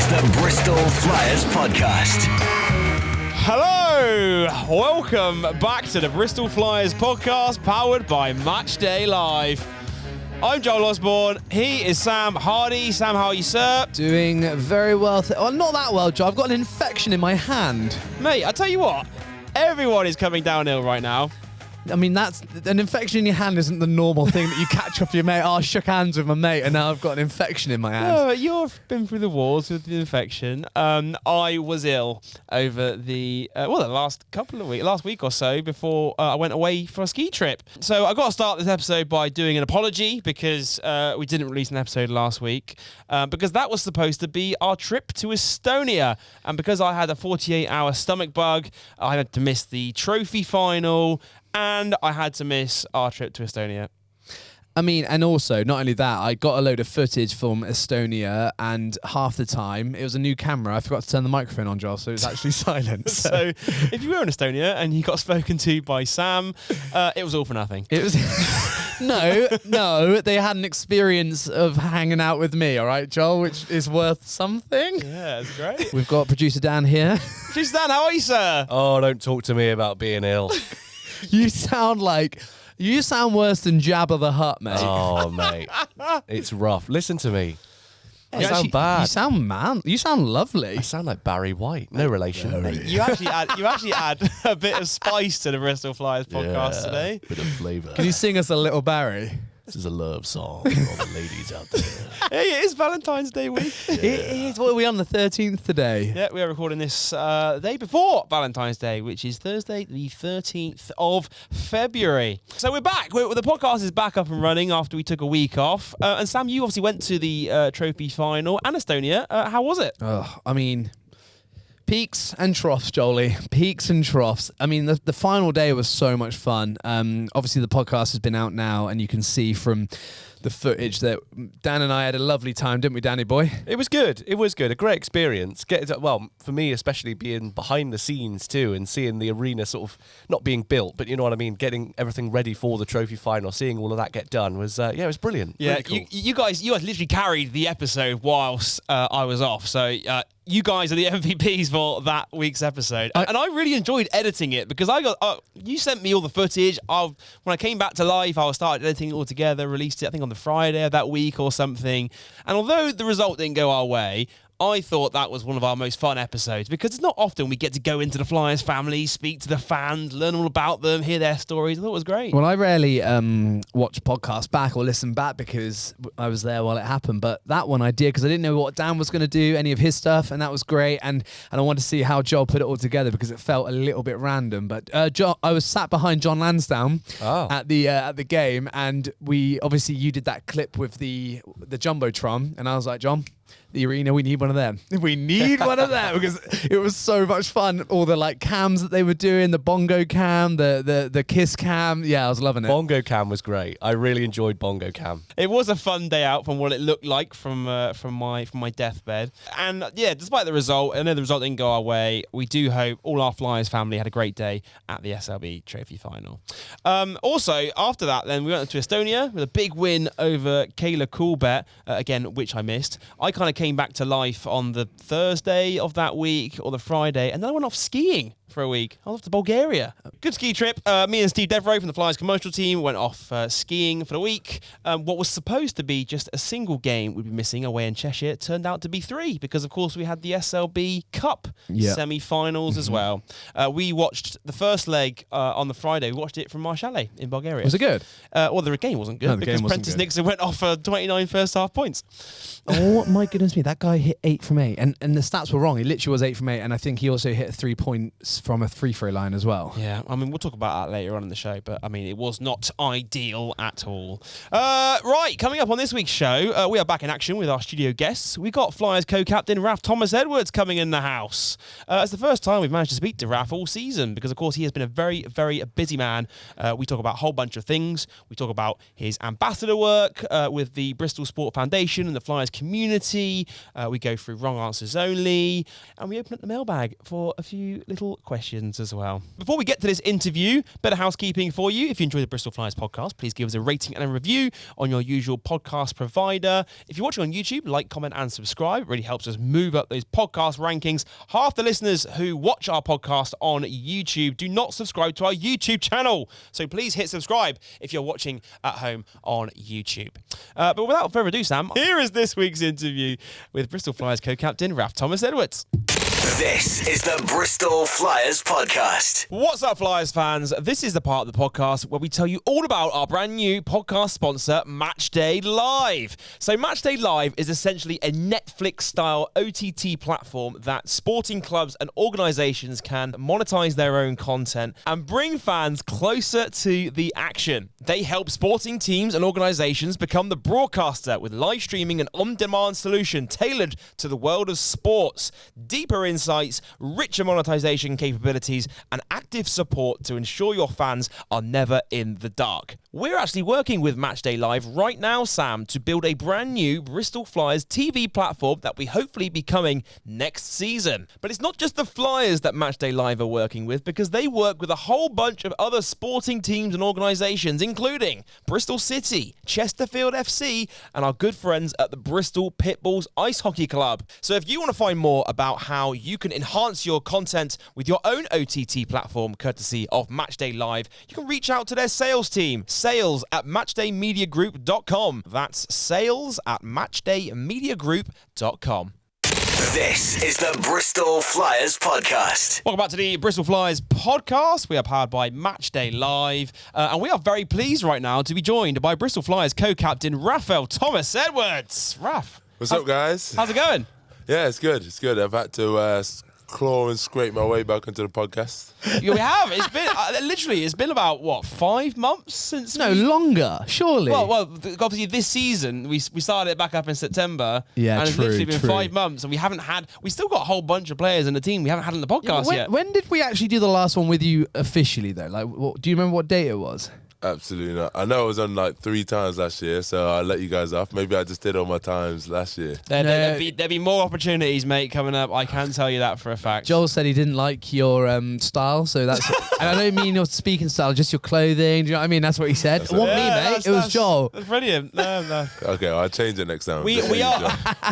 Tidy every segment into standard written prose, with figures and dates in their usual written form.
the Bristol Flyers podcast. Hello, welcome back to the Bristol Flyers podcast, powered by Matchday Live. I'm Joel Osborne. He is Sam Hardy. Sam, how are you, sir? Doing very well. Well, not that well, Joe. I've got an infection in my hand. Mate, I tell you what, everyone is coming downhill right now. I mean, that's an infection in your hand isn't the normal thing that you catch off your mate. Oh, I shook hands with my mate and now I've got an infection in my hand. No, you've been through the wars with the infection. I was ill over the last week or so before I went away for a ski trip. So I got to start this episode by doing an apology because we didn't release an episode last week because that was supposed to be our trip to Estonia. And because I had a 48-hour stomach bug, I had to miss the trophy final and I had to miss our trip to Estonia. I mean, and also, not only that, I got a load of footage from Estonia and half the time, it was a new camera. I forgot to turn the microphone on, Joel, so it was actually silent. So if you were in Estonia and you got spoken to by Sam, it was all for nothing. It was... No, they had an experience of hanging out with me, all right, Joel, which is worth something. Yeah, that's great. We've got producer Dan here. Producer Dan, how are you, sir? Oh, don't talk to me about being ill. You sound worse than Jabba the Hutt, mate. Oh, mate. It's rough. Listen to me. I sound actually, bad. You sound lovely. I sound like Barry White. No relation. You actually add a bit of spice to the Bristol Flyers podcast today. Bit of flavour. Can you sing us a little Barry? This is a love song for all the ladies out there. Hey, it is Valentine's Day week. It is. What are we on, the 13th today? Yeah, we are recording this the day before Valentine's Day, which is Thursday, the 13th of February. So we're back. The podcast is back up and running after we took a week off. And Sam, you obviously went to the trophy final and Estonia. How was it? I mean, peaks and troughs, Jolie. Peaks and troughs. I mean, the final day was so much fun. Obviously, the podcast has been out now, and you can see from the footage that Dan and I had a lovely time, didn't we, Danny boy? It was good. It was good. A great experience. Well, for me, especially being behind the scenes too and seeing the arena sort of not being built, but you know what I mean, getting everything ready for the trophy final, seeing all of that get done was, it was brilliant. Yeah, really cool. you guys literally carried the episode whilst I was off. So you guys are the MVPs for that week's episode. And I really enjoyed editing it because you sent me all the footage. When I came back to life, I started editing it all together, released it, I think, on the Friday of that week or something. And although the result didn't go our way, I thought that was one of our most fun episodes because it's not often we get to go into the Flyers family, speak to the fans, learn all about them, hear their stories. I thought it was great. Well, I rarely watch podcasts back or listen back because I was there while it happened. But that one I did because I didn't know what Dan was going to do, any of his stuff, and that was great. And I wanted to see how Joel put it all together because it felt a little bit random. But I was sat behind John Lansdowne at the game, and you did that clip with the Jumbotron, and I was like, John, the arena, we need one of them. We need one of them because it was so much fun. All the cams that they were doing, the bongo cam, the kiss cam. Yeah, I was loving it. Bongo cam was great. I really enjoyed bongo cam. It was a fun day out from what it looked like from my deathbed. And yeah, despite the result, I know the result didn't go our way. We do hope all our Flyers family had a great day at the SLB Trophy final. Also, after that, then we went to Estonia with a big win over Kayla Coolbet, again, which I missed. I kind of came back to life on the Thursday of that week or the Friday, and then I went off skiing for a week. I went off to Bulgaria. Good ski trip. Me and Steve Devereaux from the Flyers commercial team went off skiing for the week. What was supposed to be just a single game we'd be missing away in Cheshire turned out to be 3 because, of course, we had the SLB Cup semi-finals as well. We watched the first leg on the Friday. We watched it from our chalet in Bulgaria. Was it good? Well, the game wasn't good No, because Prentice Nixon went off for 29 first half points. Oh, my goodness me. That guy hit 8 from 8. And the stats were wrong. He literally was 8 from 8. And I think he also hit 3 points from a free-throw line as well. Yeah, I mean, we'll talk about that later on in the show, but I mean, it was not ideal at all. Right, coming up on this week's show, we are back in action with our studio guests. We got Flyers co-captain Raphell Thomas-Edwards coming in the house. It's the first time we've managed to speak to Raph all season because, of course, he has been a very, very busy man. We talk about a whole bunch of things. We talk about his ambassador work with the Bristol Sport Foundation and the Flyers community. We go through wrong answers only, and we open up the mailbag for a few little questions as well. Before we get to this interview, better housekeeping for you. If you enjoy the Bristol Flyers podcast, please give us a rating and a review on your usual podcast provider. If you're watching on YouTube, like, comment and subscribe. It really helps us move up those podcast rankings. Half the listeners who watch our podcast on YouTube do not subscribe to our YouTube channel. So please hit subscribe if you're watching at home on YouTube. But without further ado, Sam, here is this week's interview with Bristol Flyers co-captain Raphell Thomas-Edwards. This is the Bristol Flyers podcast. What's up, Flyers fans? This is the part of the podcast where we tell you all about our brand new podcast sponsor, Matchday Live. So Matchday Live is essentially a Netflix-style OTT platform that sporting clubs and organisations can monetize their own content and bring fans closer to the action. They help sporting teams and organisations become the broadcaster with live streaming and on-demand solution tailored to the world of sports. Deeper insights, richer monetization capabilities, and active support to ensure your fans are never in the dark. We're actually working with Matchday Live right now, Sam, to build a brand new Bristol Flyers TV platform that we hopefully be coming next season. But it's not just the Flyers that Matchday Live are working with, because they work with a whole bunch of other sporting teams and organisations, including Bristol City, Chesterfield FC, and our good friends at the Bristol Pitbulls Ice Hockey Club. So if you want to find more about how you can enhance your content with your own OTT platform, courtesy of Matchday Live, you can reach out to their sales team, sales@matchdaymediagroup.com. That's sales@matchdaymediagroup.com. This is the Bristol Flyers podcast. Welcome back to the Bristol Flyers podcast. We are powered by Matchday Live, and we are very pleased right now to be joined by Bristol Flyers co-captain Raphell Thomas-Edwards. Raph, What's up, guys? how's it going? Yeah, it's good. It's good. I've had to claw and scrape my way back into the podcast. Yeah, we have. It's been literally. It's been about 5 months since. No, longer, surely. Well, obviously this season we started it back up in September. Yeah, and it's true, literally been true. 5 months, and we still got a whole bunch of players in the team we haven't had on the podcast yet. When did we actually do the last one with you officially, though? Like, do you remember what date it was? Absolutely not. I know I was on like 3 times last year, so I'll let you guys off. Maybe I just did all my times last year. There'll be more opportunities, mate, coming up. I can tell you that for a fact. Joel said he didn't like your style, so that's. And I don't mean your speaking style, just your clothing. Do you know what I mean? That's what he said. It wasn't me, mate. It was Joel. That's brilliant. No. Okay, well, I'll change it next time. We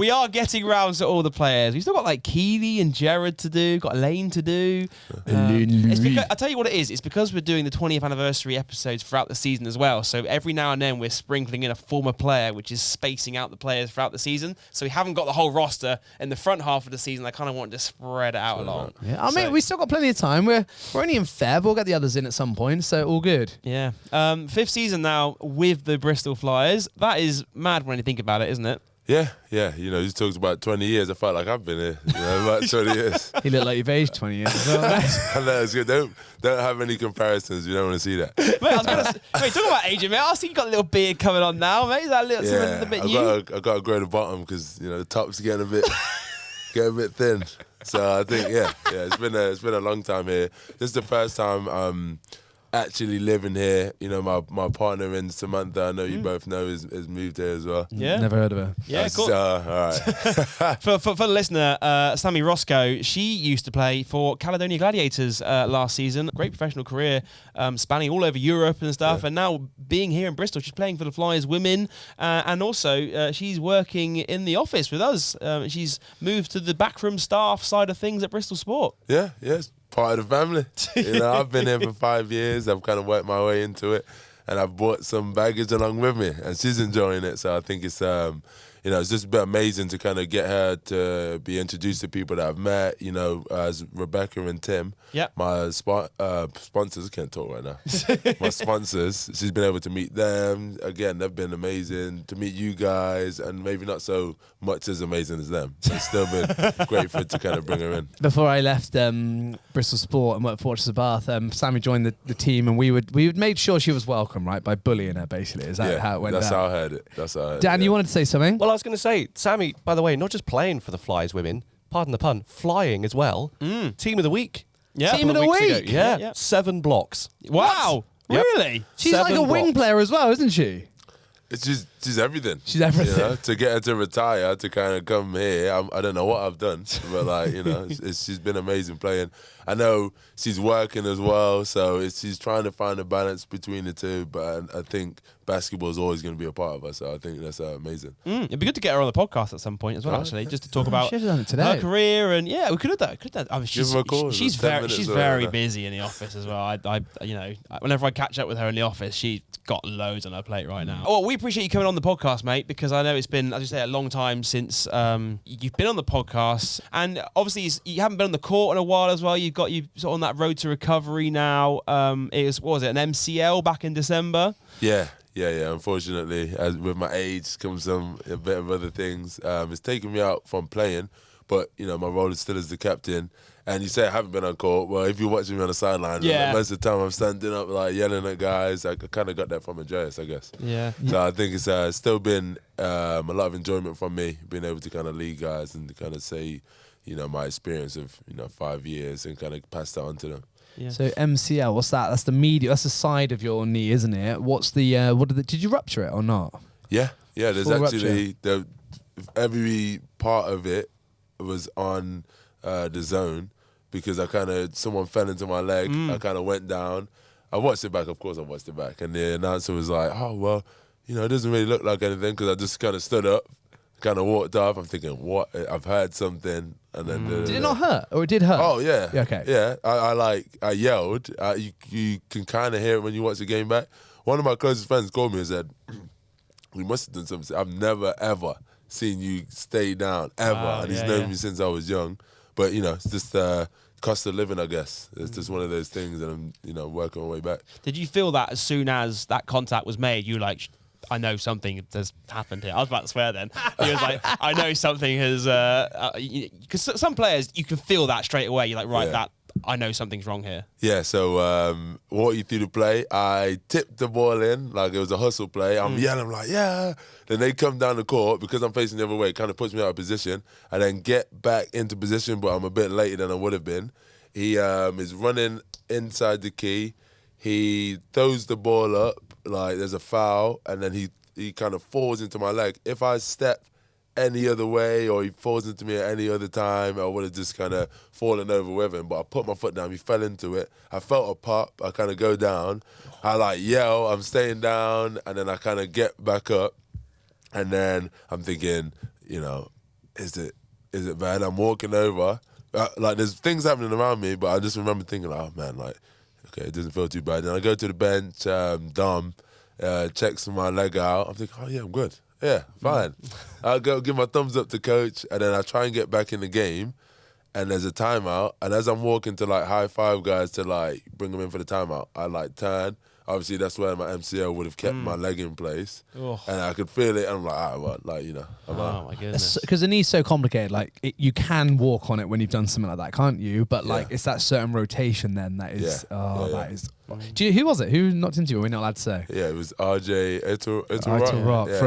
are getting round to all the players. We've still got like Keely and Jared to do. Got Elaine to do. It's because, I'll tell you what it is. It's because we're doing the 20th anniversary episodes throughout the season as well. So every now and then we're sprinkling in a former player, which is spacing out the players throughout the season. So we haven't got the whole roster in the front half of the season. I kind of want to spread it out along. Yeah, I mean, we still got plenty of time. We're only in Feb. We'll get the others in at some point, so all good. Yeah. 5th season now with the Bristol Flyers. That is mad when you think about it, isn't it? Yeah. You know, he talks about 20 years. I felt like I've been here, about 20 years. You look like you've aged 20 years as well. I know, it's good. Don't have any comparisons. You don't want to see that. Mate, I was gonna talk about aging, mate. I see you got a little beard coming on now, mate. Is that a little bit new? I've got to grow the bottom because the top's getting a bit thin. So I think it's been a long time here. This is the first time actually living here. My partner in Samantha, I know you both know, has moved here as well. Yeah. Never heard of her. Yeah, cool. All right. For the listener, Sammy Roscoe, she used to play for Caledonia Gladiators last season. Great professional career, spanning all over Europe and stuff. Yeah. And now being here in Bristol, she's playing for the Flyers women. And also, she's working in the office with us. She's moved to the backroom staff side of things at Bristol Sport. Yeah, it's part of the family. I've been here for 5 years. I've kind of worked my way into it, and I've brought some baggage along with me, and she's enjoying it. So I think it's it's just a bit amazing to kind of get her to be introduced to people that I've met. As Rebecca and Tim, my sponsors. I can't talk right now. My sponsors. She's been able to meet them again. They've been amazing to meet you guys, and maybe not so much as amazing as them. But it's still been great for to kind of bring her in. Before I left Bristol Sport and worked for Fortress of Bath, Sammy joined the team, and we would made sure she was welcome, right, by bullying her. Basically, is that how it went that's down? how I heard it. Dan, you wanted to say something? Well, I was going to say, Sammy, by the way, not just playing for the Flyers women, pardon the pun, flying as well. Team of the week. Yeah. Team of the weeks week? ago. Yeah. Yeah. 7 blocks. Wow. Yep. Really? She's 7 like a wing blocks. player as well, isn't she? she's everything. She's everything. You know? To get her to retire, to kind of come here, I don't know what I've done, but like she's been amazing playing. I know she's working as well, so she's trying to find a balance between the two. But I think basketball is always going to be a part of her, so I think that's amazing. It'd be good to get her on the podcast at some point as well, actually, just to talk about Should have done it today. her career and we could have done. I mean, Give her a call. She's 10 very minutes or very whatever. busy in the office as well. Whenever I catch up with her in the office, she's got loads on her plate right now. Oh, well, we appreciate you coming on the podcast, mate, because I know it's been, as you say, a long time since you've been on the podcast, and obviously you haven't been on the court in a while as well. You sort of on that road to recovery now. It was an MCL back in December? Yeah. Unfortunately, as with my age comes a bit of other things. It's taken me out from playing, but my role is still as the captain. And you say I haven't been on court. Well, if you're watching me on the sideline, most of the time I'm standing up, like yelling at guys. I kind of got that from Andreas, I guess. Yeah. So I think it's still been a lot of enjoyment from me being able to kind of lead guys and to kind of say, my experience of 5 years and kind of pass that on to them. Yeah. So MCL, what's that? That's the medial. That's the side of your knee, isn't it? What's the? Did you rupture it or not? Yeah. There's Full actually every part of it was on the zone because someone fell into my leg. I kind of went down. I watched it back. Of course, I watched it back, and the announcer was like, "Oh well, it doesn't really look like anything," because I just kind of stood up, kind of walked off. I'm thinking, "What? I've heard something." And then Did it not hurt, or it did hurt? Oh yeah. Okay. Yeah, I yelled. You can kind of hear it when you watch the game back. One of my closest friends called me and said, "We must have done something. I've never ever seen you stay down ever." Wow, and he's known me since I was young. But it's just cost of living, I guess. It's just one of those things, and I'm working my way back. Did you feel that as soon as that contact was made, you were like, I know something has happened here? I was about to swear then. He was like, I know something has... Because some players, you can feel that straight away. You're like, right, Yeah. I know something's wrong here. Yeah, so walk you through the play. I tipped the ball in, like it was a hustle play. I'm yelling like, yeah. Then they come down the court, because I'm facing the other way, it kind of puts me out of position. I then get back into position, but I'm a bit later than I would have been. He is running inside the key. He throws the ball up, like there's a foul, and then he kind of falls into my leg. If I step any other way or he falls into me at any other time, I would have just kind of fallen over with him. But I put my foot down, he fell into it. I felt a pop, I kind of go down. I yell, I'm staying down, and then I kind of get back up. And then I'm thinking, is it bad? I'm walking over. There's things happening around me, but I just remember thinking, oh man, okay, it doesn't feel too bad. Then I go to the bench, Dom checks my leg out. I'm thinking, oh yeah, I'm good. Yeah, fine. I'll go give my thumbs up to coach, and then I try and get back in the game, and there's a timeout. And as I'm walking to high five guys to bring them in for the timeout, I turn. Obviously, that's where my MCL would have kept my leg in place, and I could feel it. And I'm like, I'm out. My goodness. Because the knee's so complicated. You can walk on it when you've done something like that, can't you? But it's that certain rotation then that is. That is. Who was it? Who knocked into you? Are we not allowed to say? Yeah, it was RJ Rock yeah.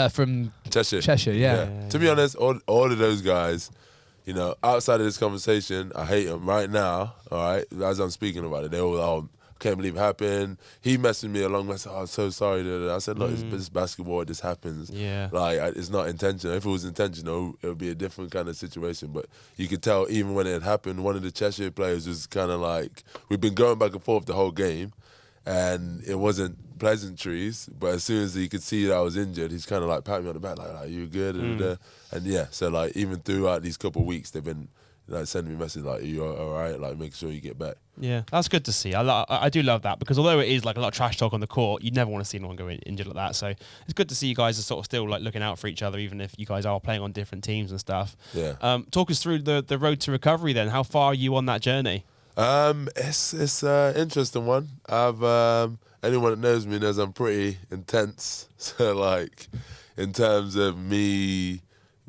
from Cheshire. Cheshire, yeah. To be honest, all of those guys, outside of this conversation, I hate them right now. All right, as I'm speaking about it, they all, can't believe it happened. He messaged me along. I said, I'm so sorry. I said, look, it's basketball. This happens. Yeah. It's not intentional. If it was intentional, it would be a different kind of situation. But you could tell even when it happened, one of the Cheshire players was kind of we've been going back and forth the whole game, and it wasn't pleasantries. But as soon as he could see that I was injured, he's kind of patting me on the back, you good? And yeah, so even throughout these couple of weeks, they've been sending me messages are you all right? Make sure you get back. Yeah, that's good to see. I do love that, because although it is a lot of trash talk on the court, you never want to see anyone go injured like that. So it's good to see you guys are sort of still looking out for each other, even if you guys are playing on different teams and stuff. Yeah. Talk us through the road to recovery then. How far are you on that journey? It's an interesting one. I've anyone that knows me knows I'm pretty intense. So in terms of me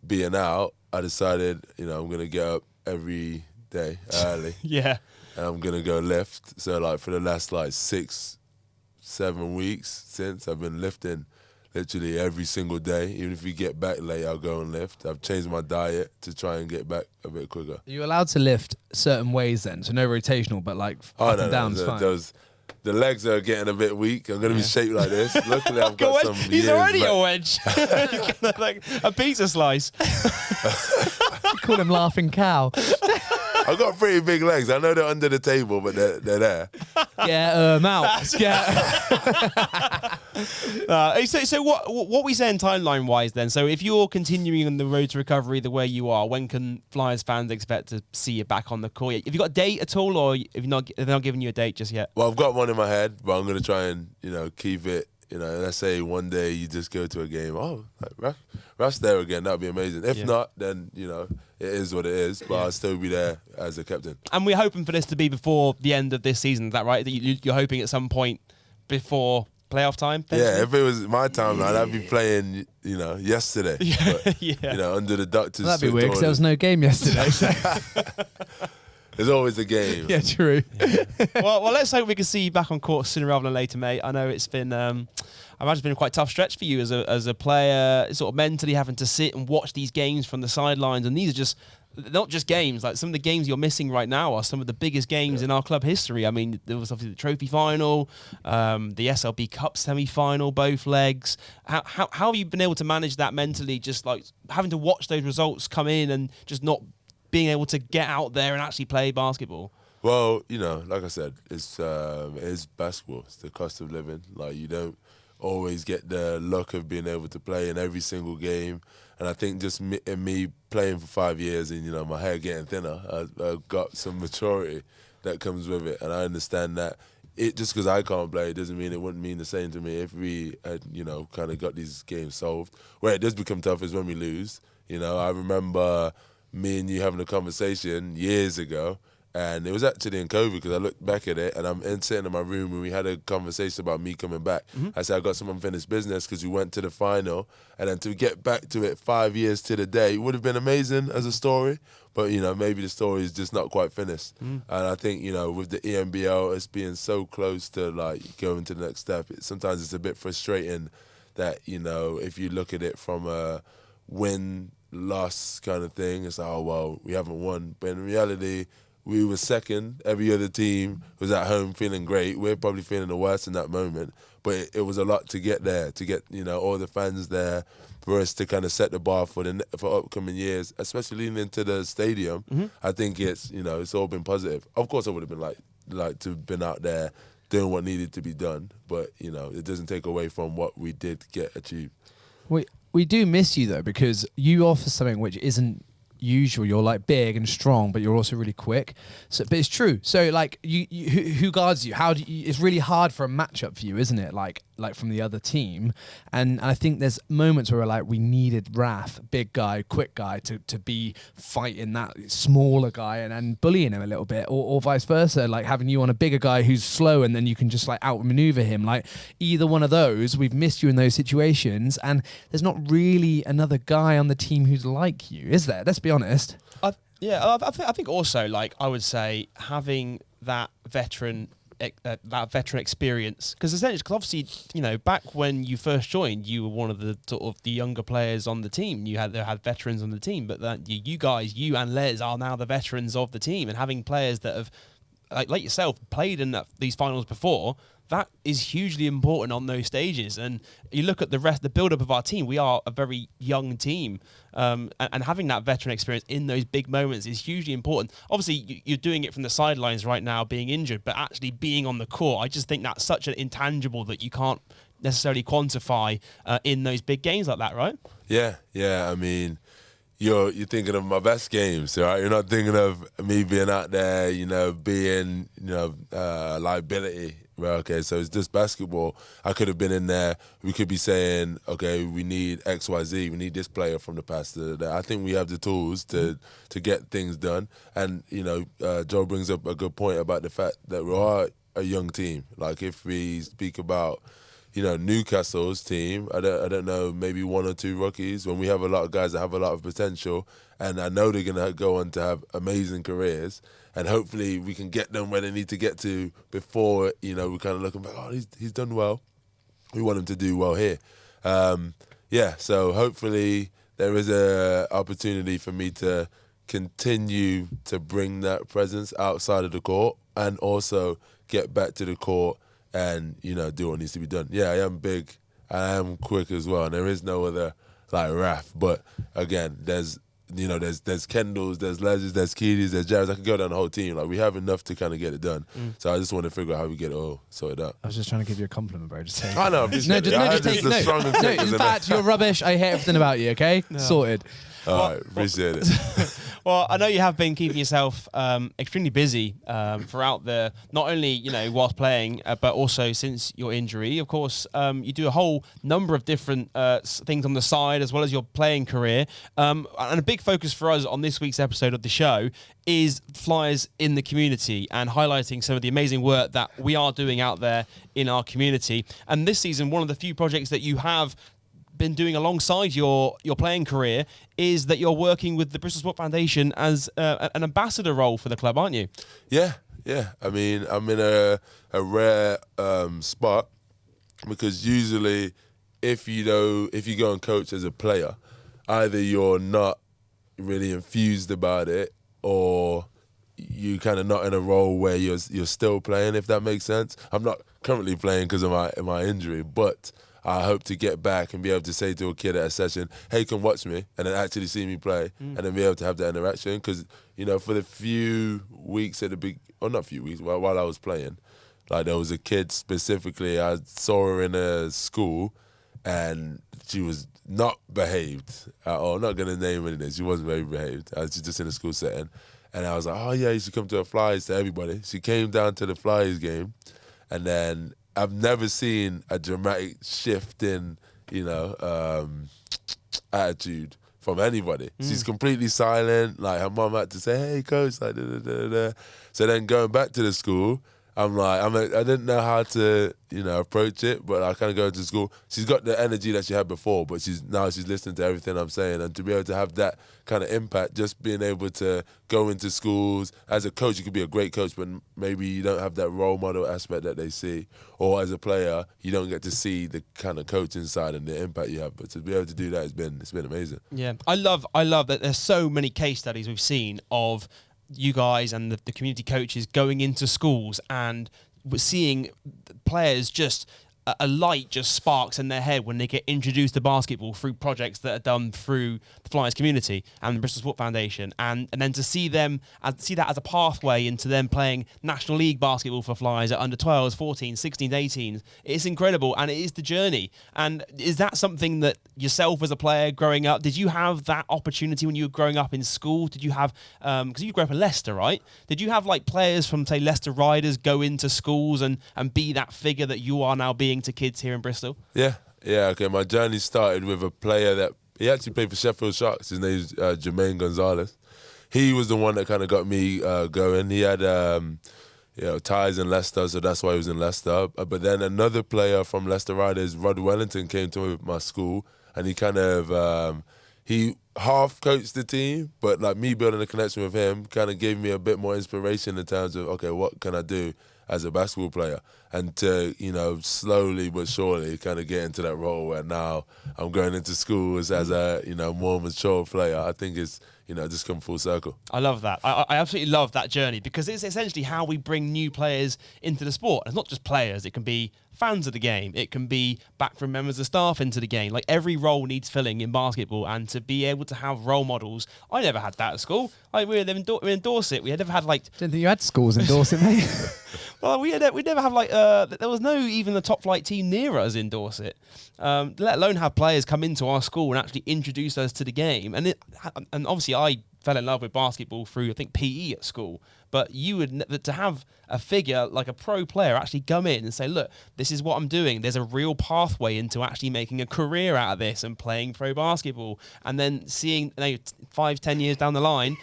being out, I decided I'm gonna get up every day early. Yeah. And I'm gonna go lift. So for the last 6-7 weeks since, I've been lifting literally every single day. Even if we get back late, I'll go and lift. I've changed my diet to try and get back a bit quicker. Are you allowed to lift certain ways then? So no rotational, but up and down's fine. the legs are getting a bit weak. I'm going to be shaped like this. Luckily, I've got some He's years already back. a wedge. Like a pizza slice. You call him Laughing Cow. I've got pretty big legs. I know they're under the table, but they're there. Get out. So what we saying timeline wise then? So if you're continuing on the road to recovery the way you are, when can Flyers fans expect to see you back on the court? Have you got a date at all, or have they're not giving you a date just yet? Well, I've got one in my head, but I'm going to try and, keep it. Let's say one day you just go to a game. Oh, like Raph's there again. That'd be amazing. If not, then, it is what it is. But I'll still be there as a captain. And we're hoping for this to be before the end of this season. Is that right? That you're hoping at some point before playoff time? Yeah, if it was my timeline, I'd be playing, yesterday. But, Yeah. Under the doctor's. That'd be weird because there was no game yesterday. So. There's always a game. Yeah, true. well, let's hope we can see you back on court sooner rather than later, mate. I know it's been, I imagine it's been a quite tough stretch for you as a player, sort of mentally having to sit and watch these games from the sidelines. And these are just not just games. Like some of the games you're missing right now are some of the biggest games in our club history. I mean, there was obviously the trophy final, the SLB Cup semi-final, both legs. How have you been able to manage that mentally? Just like having to watch those results come in and just not being able to get out there and actually play basketball? Well, like I said, it's basketball. It's the cost of living. Like, you don't always get the luck of being able to play in every single game. And I think just me playing for 5 years and, my hair getting thinner, I've got some maturity that comes with it. And I understand that just because I can't play doesn't mean it wouldn't mean the same to me if we had, kind of got these games solved. Where it does become tough is when we lose. I remember me and you having a conversation years ago, and it was actually in COVID because I looked back at it and I'm sitting in my room and we had a conversation about me coming back. I said I got some unfinished business because we went to the final, and then to get back to it 5 years to the day would have been amazing as a story, but maybe the story is just not quite finished. And I think with the EMBL, it's being so close to like going to the next step, sometimes it's a bit frustrating that if you look at it from a win-loss kind of thing, it's like, oh well, we haven't won, but in reality we were second. Every other team was at home feeling great. We're probably feeling the worst in that moment, but it was a lot to get there, to get all the fans there, for us to kind of set the bar for upcoming years, especially leading into the stadium. I think it's it's all been positive. Of course, I would have been like to have been out there doing what needed to be done, but it doesn't take away from what we did get achieved. We do miss you though, because you offer something which isn't usual. You're like big and strong, but you're also really quick. So, but it's true. So like, who guards you? How do you? It's really hard for a matchup for you, isn't it? Like from the other team. And I think there's moments where we needed Raph, big guy, quick guy, to be fighting that smaller guy and bullying him a little bit, or vice versa. Like having you on a bigger guy who's slow, and then you can just like outmaneuver him. Like either one of those, we've missed you in those situations. And there's not really another guy on the team who's like you, is there? Let's be honest. I think also, like, I would say having that veteran experience, because essentially, because obviously, back when you first joined, you were one of the sort of the younger players on the team. You had veterans on the team, but that you guys, you and Les, are now the veterans of the team, and having players that have, like yourself, played in these finals before. That is hugely important on those stages. And you look at the build-up of our team, we are a very young team. And having that veteran experience in those big moments is hugely important. Obviously, you're doing it from the sidelines right now, being injured, but actually being on the court, I just think that's such an intangible that you can't necessarily quantify in those big games like that, right? Yeah. I mean, you're thinking of my best games, right? You're not thinking of me being out there, being, liability. Right, okay, so it's just basketball. I could have been in there. We could be saying, okay, we need X, Y, Z. We need this player from the past. I think we have the tools to get things done. And, Joe brings up a good point about the fact that we are a young team. Like if we speak about, Newcastle's team, I don't know, maybe one or two rookies, when we have a lot of guys that have a lot of potential, and I know they're going to go on to have amazing careers, and hopefully we can get them where they need to get to before, we're kind of looking back, oh, he's done well. We want him to do well here. So hopefully there is a opportunity for me to continue to bring that presence outside of the court and also get back to the court, and do what needs to be done. Yeah, I am big, I am quick as well, and there is no other like Raph. But again, there's Kendalls, there's Les's, there's Keely's, there's Jared's. I could go down the whole team. Like we have enough to kind of get it done. So I just want to figure out how we get it all sorted out. I was just trying to give you a compliment, bro. Just take it. I know. Just take it. No, in fact, you're rubbish. I hate everything about you. Okay, sorted. All right, appreciate it. Well, I know you have been keeping yourself extremely busy throughout not only whilst playing, but also since your injury. Of course, you do a whole number of different things on the side as well as your playing career. And a big focus for us on this week's episode of the show is Flyers in the community and highlighting some of the amazing work that we are doing out there in our community. And this season, one of the few projects that you have been doing alongside your playing career is that you're working with the Bristol Sport Foundation as an ambassador role for the club, aren't you? Yeah. I mean, I'm in a rare spot because usually if you go and coach as a player, either you're not really enthused about it or you kind of not in a role where you're still playing, if that makes sense. I'm not currently playing because of my injury, but I hope to get back and be able to say to a kid at a session, hey, come watch me, and then actually see me play, and then be able to have that interaction. Because, for the few weeks not few weeks, while I was playing, like there was a kid specifically, I saw her in a school, and she was not behaved at all. I'm not going to name anything. She wasn't very behaved. I was just in a school setting. And I was like, oh, yeah, you should come to a Flyers, to everybody. She came down to the Flyers game, and then I've never seen a dramatic shift in, attitude from anybody. She's completely silent. Like her mum had to say, "Hey, coach," like da da da da. So then going back to the school, I didn't know how to, approach it, but I kind of go to school. She's got the energy that she had before, but she's listening to everything I'm saying, and to be able to have that kind of impact, just being able to go into schools as a coach, you could be a great coach, but maybe you don't have that role model aspect that they see, or as a player, you don't get to see the kind of coaching side and the impact you have. But to be able to do that, it's been amazing. Yeah, I love that. There's so many case studies we've seen of you guys and the community coaches going into schools, and we're seeing players just a light just sparks in their head when they get introduced to basketball through projects that are done through the Flyers community and the Bristol Sport Foundation, and then to see that as a pathway into them playing National League basketball for Flyers at under 12s, 14s, 16s, 18s. It's incredible, and it is the journey. And is that something that yourself as a player growing up, did you have that opportunity when you were growing up in school? Did you have, because you grew up in Leicester, right? Did you have like players from, say, Leicester Riders go into schools and be that figure that you are now being to kids here in Bristol? Yeah. Okay, my journey started with a player that he actually played for Sheffield Sharks. His name's Jermaine Gonzalez. He was the one that kind of got me going. He had ties in Leicester, so that's why he was in Leicester. But then another player from Leicester Riders, Rod Wellington, came to my school, and he kind of he half coached the team, but like me building a connection with him kind of gave me a bit more inspiration in terms of, okay, what can I do as a basketball player, and to, slowly but surely kind of get into that role where now I'm going into schools as a, more mature player. I think it's, just come full circle. I love that. I absolutely love that journey, because it's essentially how we bring new players into the sport. It's not just players. It can be fans of the game. It can be backroom members of staff into the game. Like every role needs filling in basketball, and to be able to have role models. I never had that at school. Like we're in Dorset. We had never had like. Didn't think you had schools in Dorset, mate. Well, we never have like there was no even the top flight team near us in Dorset, let alone have players come into our school and actually introduce us to the game. And obviously I fell in love with basketball through, I think, PE at school. But to have a figure like a pro player actually come in and say, look, this is what I'm doing. There's a real pathway into actually making a career out of this and playing pro basketball. And then seeing 5-10 years down the line,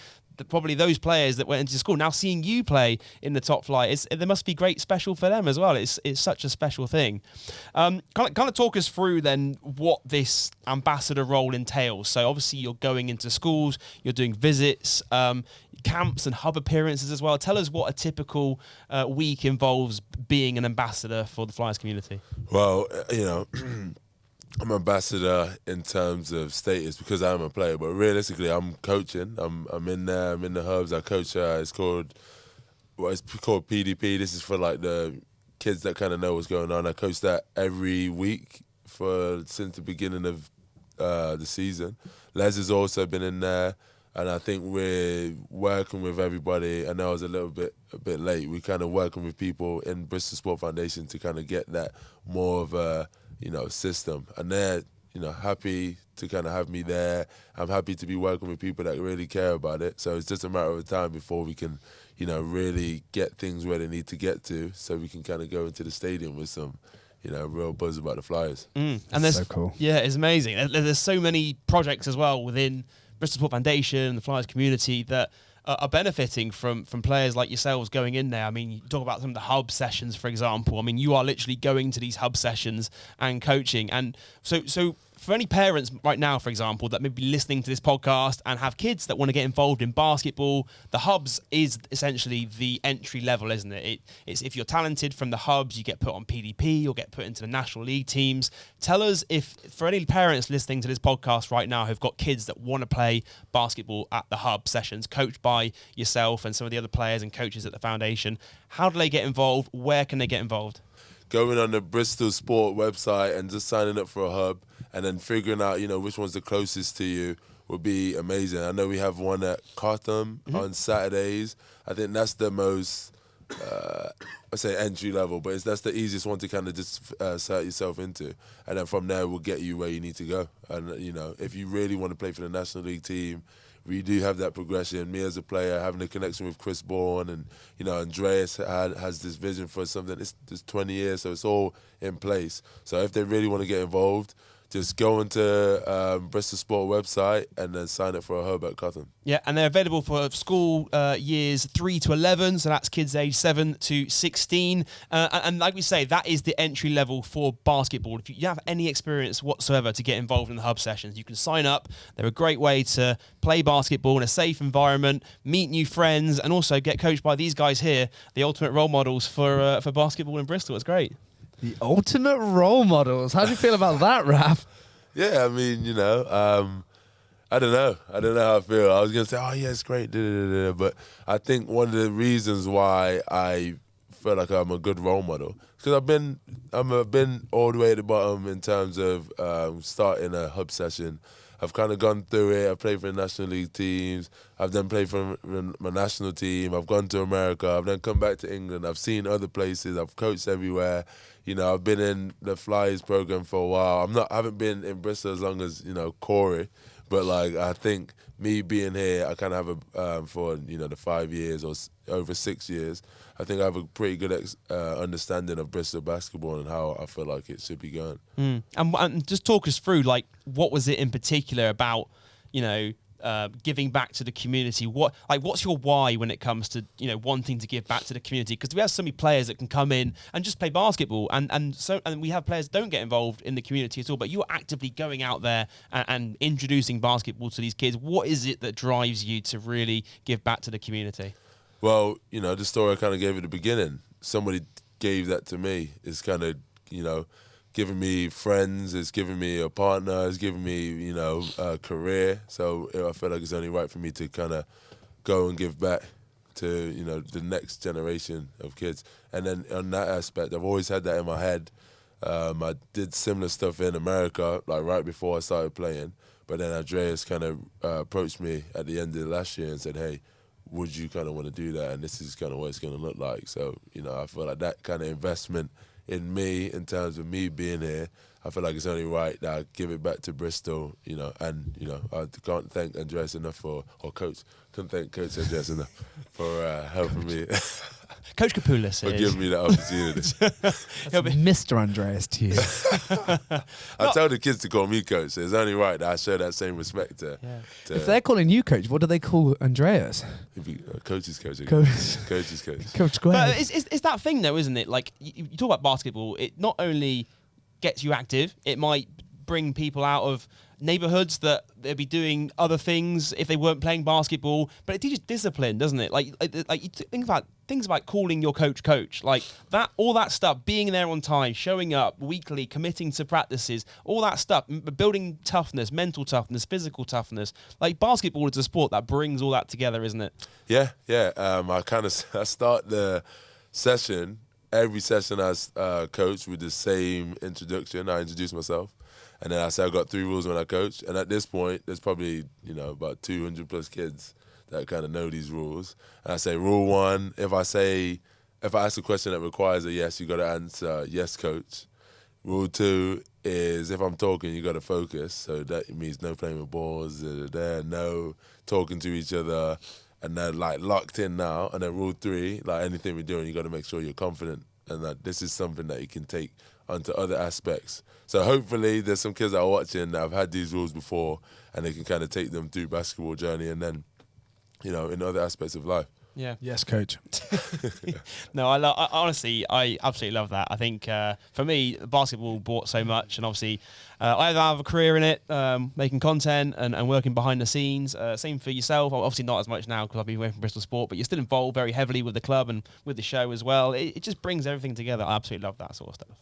probably those players that went into school now seeing you play in the top flight, there must be great special for them as well. It's such a special thing. Kind of talk us through then what this ambassador role entails. So obviously you're going into schools, you're doing visits, camps and hub appearances as well. Tell us what a typical week involves being an ambassador for the Flyers community. Well, I'm ambassador in terms of status because I'm a player, but realistically, I'm coaching. I'm in there. I'm in the hubs. I coach. It's called PDP. This is for like the kids that kind of know what's going on. I coach that every week since the beginning of the season. Les has also been in there, and I think we're working with everybody. I know I was a bit late. We're kind of working with people in Bristol Sport Foundation to kind of get that more of a system, and they're happy to kind of have me there. I'm happy to be working with people that really care about it. So it's just a matter of time before we can, really get things where they need to get to, so we can kind of go into the stadium with some, real buzz about the Flyers. And there's so cool. Yeah, it's amazing. There's so many projects as well within Bristol Sport Foundation, the Flyers community that are benefiting from players like yourselves going in there. I mean, you talk about some of the hub sessions, for example. I mean, you are literally going to these hub sessions and coaching. And so for any parents right now, for example, that may be listening to this podcast and have kids that want to get involved in basketball, the hubs is essentially the entry level, isn't it? It's if you're talented from the hubs, you get put on PDP, you'll get put into the National League teams. Tell us if, for any parents listening to this podcast right now who've got kids that want to play basketball at the hub sessions, coached by yourself and some of the other players and coaches at the foundation, how do they get involved? Where can they get involved? Going on the Bristol Sport website and just signing up for a hub, and then figuring out, which one's the closest to you would be amazing. I know we have one at Cartham on Saturdays. I think that's the most, I say entry level, but that's the easiest one to kind of just set yourself into. And then from there, we'll get you where you need to go. And, if you really want to play for the National League team, we do have that progression. Me as a player, having a connection with Chris Bourne, and Andreas has this vision for something. It's 20 years, so it's all in place. So if they really want to get involved, just go into Bristol Sport website and then sign up for a hub at Cartham. Yeah, and they're available for school years 3 to 11, so that's kids age 7 to 16. And like we say, that is the entry level for basketball. If you have any experience whatsoever to get involved in the hub sessions, you can sign up. They're a great way to play basketball in a safe environment, meet new friends, and also get coached by these guys here, the ultimate role models for basketball in Bristol. It's great. The ultimate role models. How do you feel about that, Raph? Yeah, I mean, I don't know. I don't know how I feel. I was going to say, oh, yeah, it's great. But I think one of the reasons why I feel like I'm a good role model is because I've been all the way at the bottom in terms of starting a hub session. I've kind of gone through it. I've played for the National League teams. I've then played for my national team. I've gone to America. I've then come back to England. I've seen other places. I've coached everywhere. I've been in the Flyers program for a while. I haven't been in Bristol as long as, Corey. But, I think me being here, I kind of have for, the 5 years or over 6 years, I think I have a pretty good understanding of Bristol basketball and how I feel like it should be going. And just talk us through, what was it in particular about, giving back to the community? What's your why when it comes to, wanting to give back to the community? Because we have so many players that can come in and just play basketball, and we have players that don't get involved in the community at all, but you're actively going out there and introducing basketball to these kids. What is it that drives you to really give back to the community? Well, the story I kind of gave at the beginning, somebody gave that to me. It's kind of, giving me friends, it's giving me a partner, it's giving me, a career. So I feel like it's only right for me to kind of go and give back to, the next generation of kids. And then on that aspect, I've always had that in my head. I did similar stuff in America, right before I started playing. But then Andreas kind of approached me at the end of last year and said, hey, would you kind of want to do that? And this is kind of what it's going to look like. So, I feel like that kind of investment in me, in terms of me being here, I feel like it's only right that I give it back to Bristol, and, I can't thank Andreas enough couldn't thank Coach Andreas enough for helping me. Coach Kapoulis for giving me that opportunity. Mr. Andreas to you. I tell the kids to call me coach, so it's only right that I show that same respect to If they're calling you coach, what do they call Andreas? Coach's coach. Coach's coach. Coach Gwen. But it's that thing, though, isn't it? You talk about basketball, it not only gets you active, it might bring people out of neighborhoods that they'd be doing other things if they weren't playing basketball, but it teaches discipline, doesn't it? You think about things about calling your coach, that, all that stuff, being there on time, showing up weekly, committing to practices, all that stuff, building toughness, mental toughness, physical toughness. Basketball is a sport that brings all that together, isn't it? Yeah. I start the session every session as coach with the same introduction. I introduce myself. And then I say I got 3 rules when I coach. And at this point, there's probably, about 200 plus kids that kind of know these rules. And I say, rule 1, if I ask a question that requires a yes, you got to answer, yes, coach. Rule 2 is if I'm talking, you got to focus. So that means no playing with balls, no talking to each other. And they're like locked in now. And then rule 3, like anything we're doing, you got to make sure you're confident and that this is something that you can take onto other aspects. So hopefully there's some kids that are watching that have had these rules before and they can kind of take them through basketball journey and then, in other aspects of life. Yeah. Yes, coach. No, I honestly, I absolutely love that. I think for me, basketball brought so much, and obviously, I have a career in it, making content and working behind the scenes. Same for yourself. Obviously, not as much now because I've been away from Bristol Sport, but you're still involved very heavily with the club and with the show as well. It just brings everything together. I absolutely love that sort of stuff.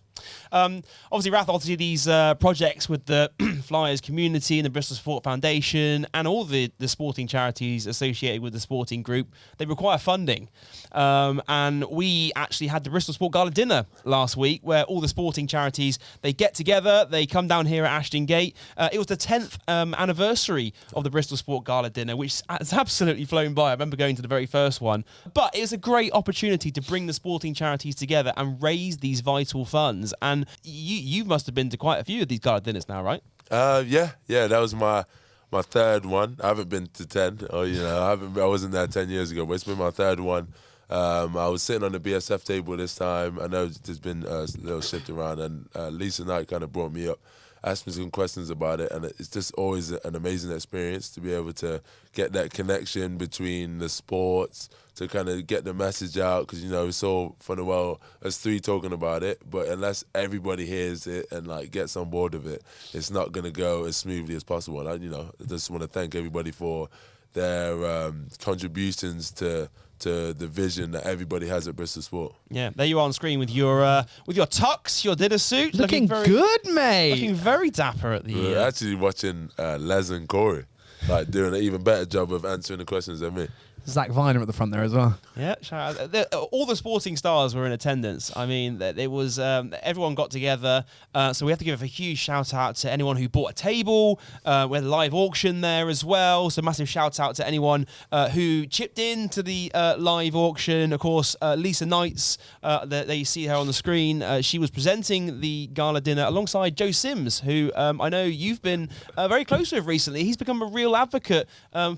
Obviously, Rath, obviously these projects with the Flyers community and the Bristol Sport Foundation and all the sporting charities associated with the sporting group, they require funding. And we actually had the Bristol Sport Gala Dinner last week where all the sporting charities, they get together, they come down here at Ashton Gate. It was the 10th anniversary of the Bristol Sport Gala Dinner, which has absolutely flown by. I remember going to the very first one. But it was a great opportunity to bring the sporting charities together and raise these vital funds. And you must have been to quite a few of these gala dinners now, right? Yeah, that was my 3rd one. I haven't been to 10. I wasn't there 10 years ago, but it's been my 3rd one. I was sitting on the BSF table this time. I know there's been a little shift around, and Lisa Knight kind of brought me up, asked me some questions about it, and it's just always an amazing experience to be able to get that connection between the sports, to kind of get the message out, because it's all fun and well as 3 talking about it, but unless everybody hears it and like gets on board with it, it's not going to go as smoothly as possible. And I just want to thank everybody for their contributions to the vision that everybody has at Bristol Sport. Yeah, there you are on screen with your tux, your dinner suit, Looking good, mate. Looking very dapper at the. We're actually watching Les and Corey, like doing an even better job of answering the questions than me. Zach Viner at the front there as well. Yeah, shout out. All the sporting stars were in attendance. I mean, it was everyone got together. So we have to give a huge shout out to anyone who bought a table. We had a live auction there as well. So massive shout out to anyone who chipped in to the live auction. Of course, Lisa Knights, that you see her on the screen. She was presenting the gala dinner alongside Joe Sims, who I know you've been very close with recently. He's become a real advocate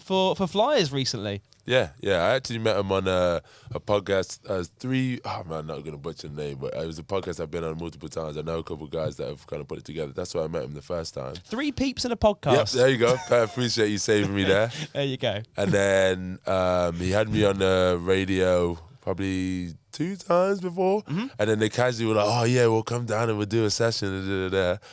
for Flyers recently. Yeah. I actually met him on a podcast. I'm not going to butcher the name, but it was a podcast I've been on multiple times. I know a couple of guys that have kind of put it together. That's why I met him the first time. 3 peeps in a podcast. Yep, there you go. I appreciate you saving me there. There you go. And then he had me on the radio probably 2 times before. Mm-hmm. And then they casually were like, oh, yeah, we'll come down and we'll do a session.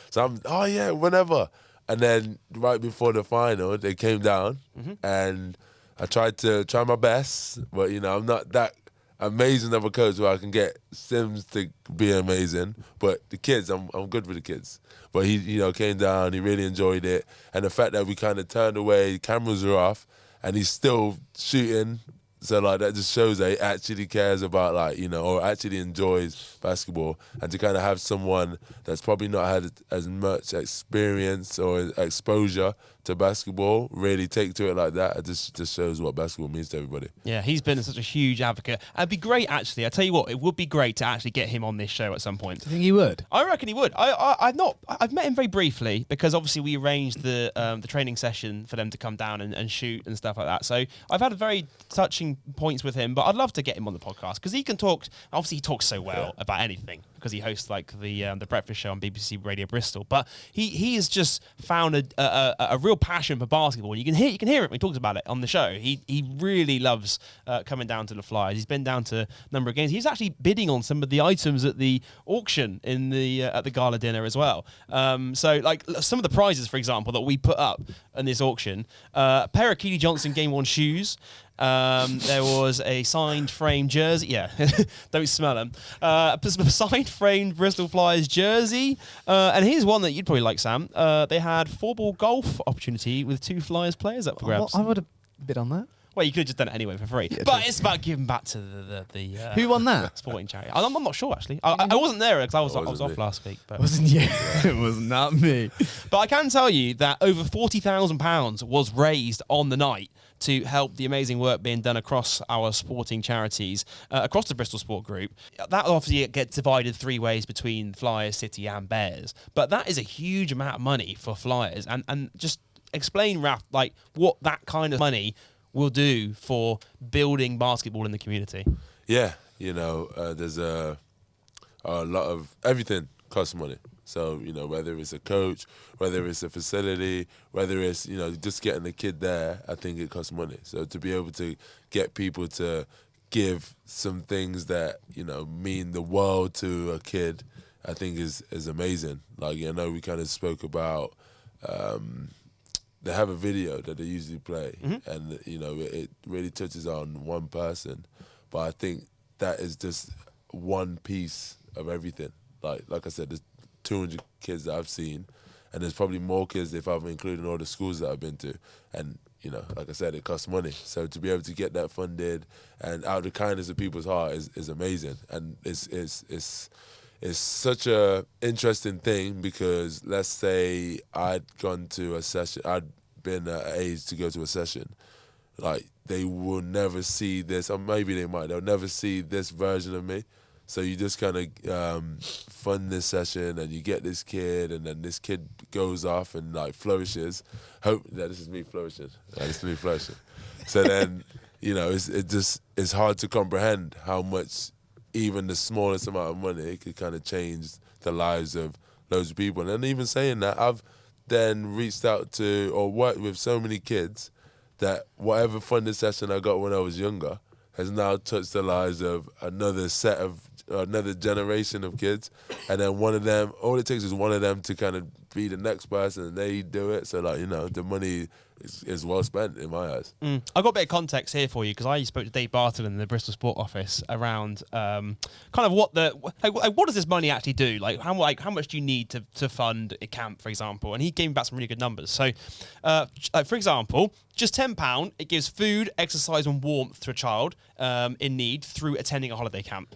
So I'm, oh, yeah, whenever. And then right before the final, they came down and I tried my best, but I'm not that amazing of a coach where I can get Sims to be amazing. But the kids, I'm good with the kids. But he came down, he really enjoyed it, and the fact that we kind of turned away, cameras were off, and he's still shooting. So like that just shows that he actually cares about or actually enjoys basketball, and to kind of have someone that's probably not had as much experience or exposure to basketball really take to it like that, it just shows what basketball means to everybody. Yeah, he's been such a huge advocate. It'd be great, actually. I tell you what, it would be great to actually get him on this show at some point. Do you think he would? I reckon he would. I've met him very briefly because obviously we arranged the training session for them to come down and shoot and stuff like that. So I've had very touching points with him, but I'd love to get him on the podcast because he can talk. Obviously, he talks so well about anything because he hosts like the breakfast show on BBC Radio Bristol. But he has just found a real passion for basketball. You can hear it when he talks about it on the show. He really loves coming down to the Flyers. He's been down to a number of games. He's actually bidding on some of the items at the auction in at the gala dinner as well. So like some of the prizes, for example, that we put up in this auction, a pair of Keely Johnson Game 1 shoes. There was a signed framed jersey. Yeah, don't smell them. A signed framed Bristol Flyers jersey. And here's one that you'd probably like, Sam. They had 4-ball golf opportunity with 2 Flyers players up for grabs. I would have bid on that. Well, you could have just done it anyway for free. But it's about giving back to the Who won that? sporting charity. I'm not sure, actually. I wasn't there because I was off me. last week. But. Wasn't you? It was not me. But I can tell you that over £40,000 was raised on the night to help the amazing work being done across our sporting charities, across the Bristol Sport Group. That obviously gets divided 3 ways between Flyers, City and Bears. But that is a huge amount of money for Flyers. And just explain, Raph, like what that kind of money will do for building basketball in the community. Yeah, there's a lot of everything costs money. So, whether it's a coach, whether it's a facility, whether it's, just getting the kid there, I think it costs money. So to be able to get people to give some things that, mean the world to a kid, I think is amazing. Like, we kind of spoke about, they have a video that they usually play, and it really touches on one person, but I think that is just one piece of everything. Like I said, there's 200 kids that I've seen, and there's probably more kids if I'm including all the schools that I've been to, and like I said, it costs money. So to be able to get that funded and out of the kindness of people's heart is amazing, and it's such a interesting thing because let's say I'd gone to a session, I'd been at age to go to a session, like they will never see this, or maybe they might, they'll never see this version of me. So you just kind of fund this session and you get this kid, and then this kid goes off and like flourishes. Hope that this is me flourishing. This is me flourishing. So then, it's hard to comprehend how much even the smallest amount of money could kind of change the lives of loads of people. And even saying that, I've then reached out to or worked with so many kids that whatever funded session I got when I was younger has now touched the lives of another generation of kids. And then one of them, all it takes is one of them to kind of be the next person and they do it. So the money is well spent in my eyes. I've got a bit of context here for you because I spoke to Dave Barton in the Bristol Sport office around kind of what does this money actually do? Like how much do you need to fund a camp, for example? And he gave me back some really good numbers. So, for example, just £10, it gives food, exercise and warmth to a child in need through attending a holiday camp.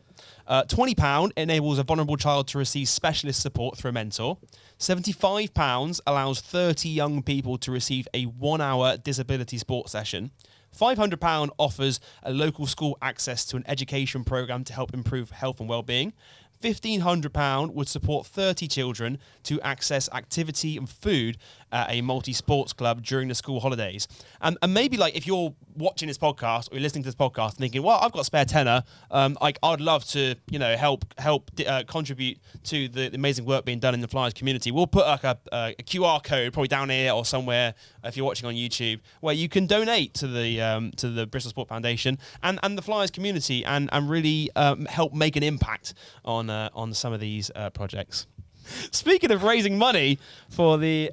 £20 enables a vulnerable child to receive specialist support through a mentor. £75 allows 30 young people to receive a 1-hour disability sports session. £500 offers a local school access to an education programme to help improve health and well-being. £1,500 would support 30 children to access activity and food at a multi-sports club during the school holidays. And maybe like if you're watching this podcast or you're listening to this podcast thinking, well, I've got a spare tenner, I'd love to, help contribute to the amazing work being done in the Flyers community. We'll put like a QR code probably down here or somewhere if you're watching on YouTube where you can donate to the Bristol Sport Foundation and the Flyers community and really help make an impact on some of these projects. Speaking of raising money for the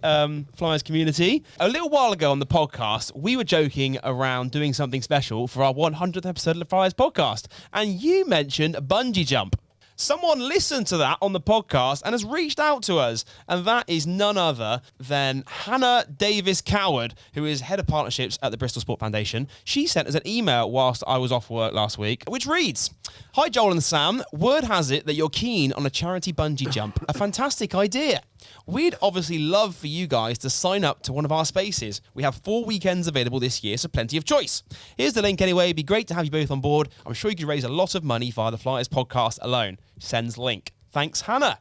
Flyers community, a little while ago on the podcast, we were joking around doing something special for our 100th episode of the Flyers podcast, and you mentioned a bungee jump. Someone listened to that on the podcast and has reached out to us, and that is none other than Hannah Davis-Coward, who is Head of Partnerships at the Bristol Sport Foundation. She sent us an email whilst I was off work last week, which reads, "Hi Joel and Sam, word has it that you're keen on a charity bungee jump. A fantastic idea. We'd obviously love for you guys to sign up to one of our spaces. We have 4 weekends available this year, so plenty of choice. Here's the link anyway. It'd be great to have you both on board. I'm sure you could raise a lot of money via the Flyers podcast alone. Sends link. Thanks, Hannah."